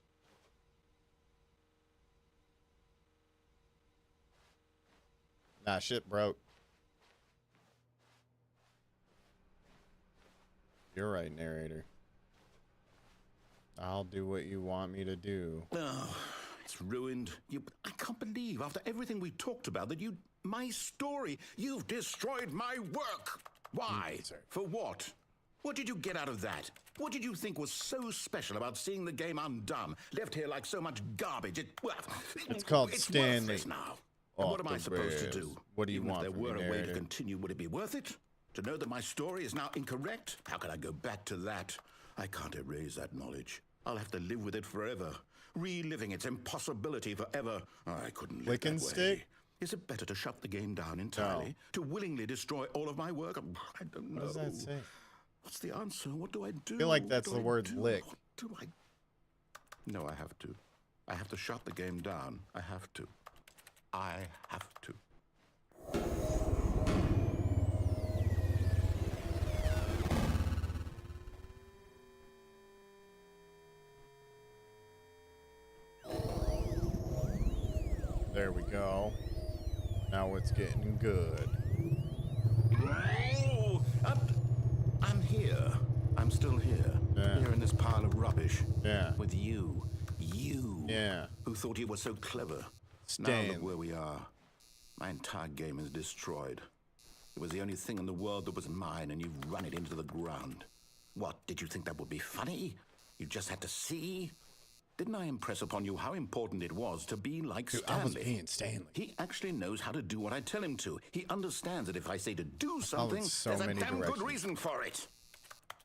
Nah, shit broke. You're right, narrator. I'll do what you want me to do. Oh, it's ruined. I can't believe, after everything we talked about, that my story, you've destroyed my work. Why? Sorry. For what? What did you get out of that? What did you think was so special about seeing the game undone, left here like so much garbage? It's called it's Stanley. worthless now. And what am I supposed to do? What do you Even want if from there me, were a way to narrator? continue, would it be worth it? To know that my story is now incorrect? How can I go back to that? I can't erase that knowledge. I'll have to live with it forever, reliving its impossibility forever. I couldn't live Lick and that way. stick? Is it better to shut the game down entirely? No. To willingly destroy all of my work? I don't know. What does that say? What's the answer? What do I do? I feel like What that's do the I word do? lick. What do I... No, I have to. I have to shut the game down. I have to. I have to. There we go. Now it's getting good. Oh, I'm here. I'm still here. Yeah. Here in this pile of rubbish. Yeah. With you. You. Yeah. Who thought you were so clever. Now Stanley. look where we are. My entire game is destroyed. It was the only thing in the world that was mine, and you've run it into the ground. What, did you think that would be funny? You just had to see? Didn't I impress upon you how important it was to be like Dude, Stanley? I was being Stanley. He actually knows how to do what I tell him to. He understands that if I say to do something, so there's a many damn directions. good reason for it.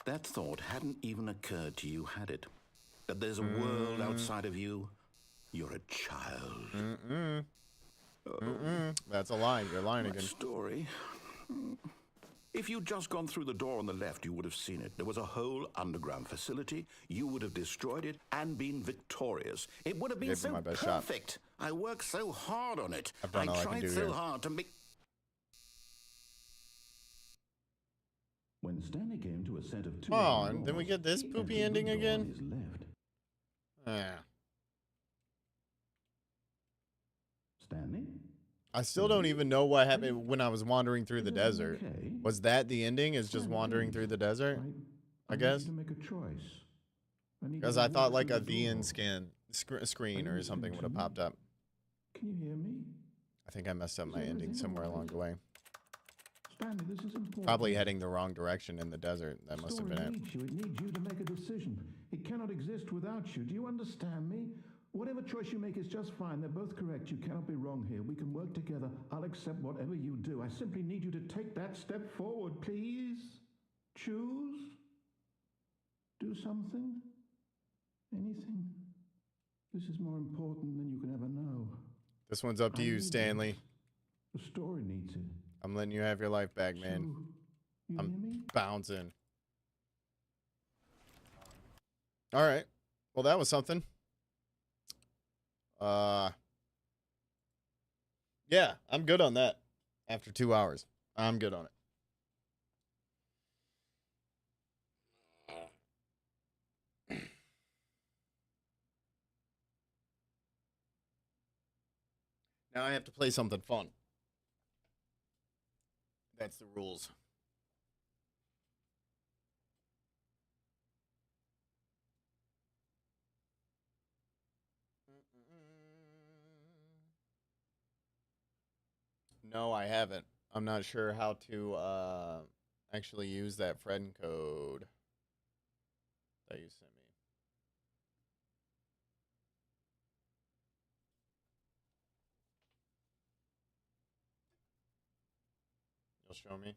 That thought hadn't even occurred to you, had it? That there's a world outside of you? You're a child. That's a lie. You're lying My again. story. If you'd just gone through the door on the left, you would have seen it. There was a whole underground facility. You would have destroyed it and been victorious. It would have been Gave it so my best shot. perfect. I worked so hard on it. I've done all I can tried do so here. hard to make... When Stanley came to a set of 2 Oh, open and then we doors, get this he poopy entered the ending door on again? his left. Yeah. Stanley? I still don't even know what happened when I was wandering through the Is everything desert. okay? Was that the ending? Is just Stanley, wandering please. through the desert? I guess. need you to make a choice. Because I thought like a VN scan screen or something would have popped up. Can you hear me? I think I messed up Is my ending everything somewhere all along the way. Stanley, this is important. Probably heading the wrong direction in the desert. That The must have story been it. needs you. It needs you to make a decision. It cannot exist without you. Do you understand me? Whatever choice you make is just fine. They're both correct. You cannot be wrong here. We can work together. I'll accept whatever you do. I simply need you to take that step forward, please. Choose. Do something. Anything. This is more important than you can ever know. This one's up to I you, need Stanley. it. The story needs it. I'm letting you have your life back, man. So, you I'm hear me? bouncing. All right. Well, that was something. Yeah, I'm good on that. After 2 hours, I'm good on it. Now I have to play something fun. That's the rules. No, I haven't. I'm not sure how to actually use that friend code that you sent me. You'll show me?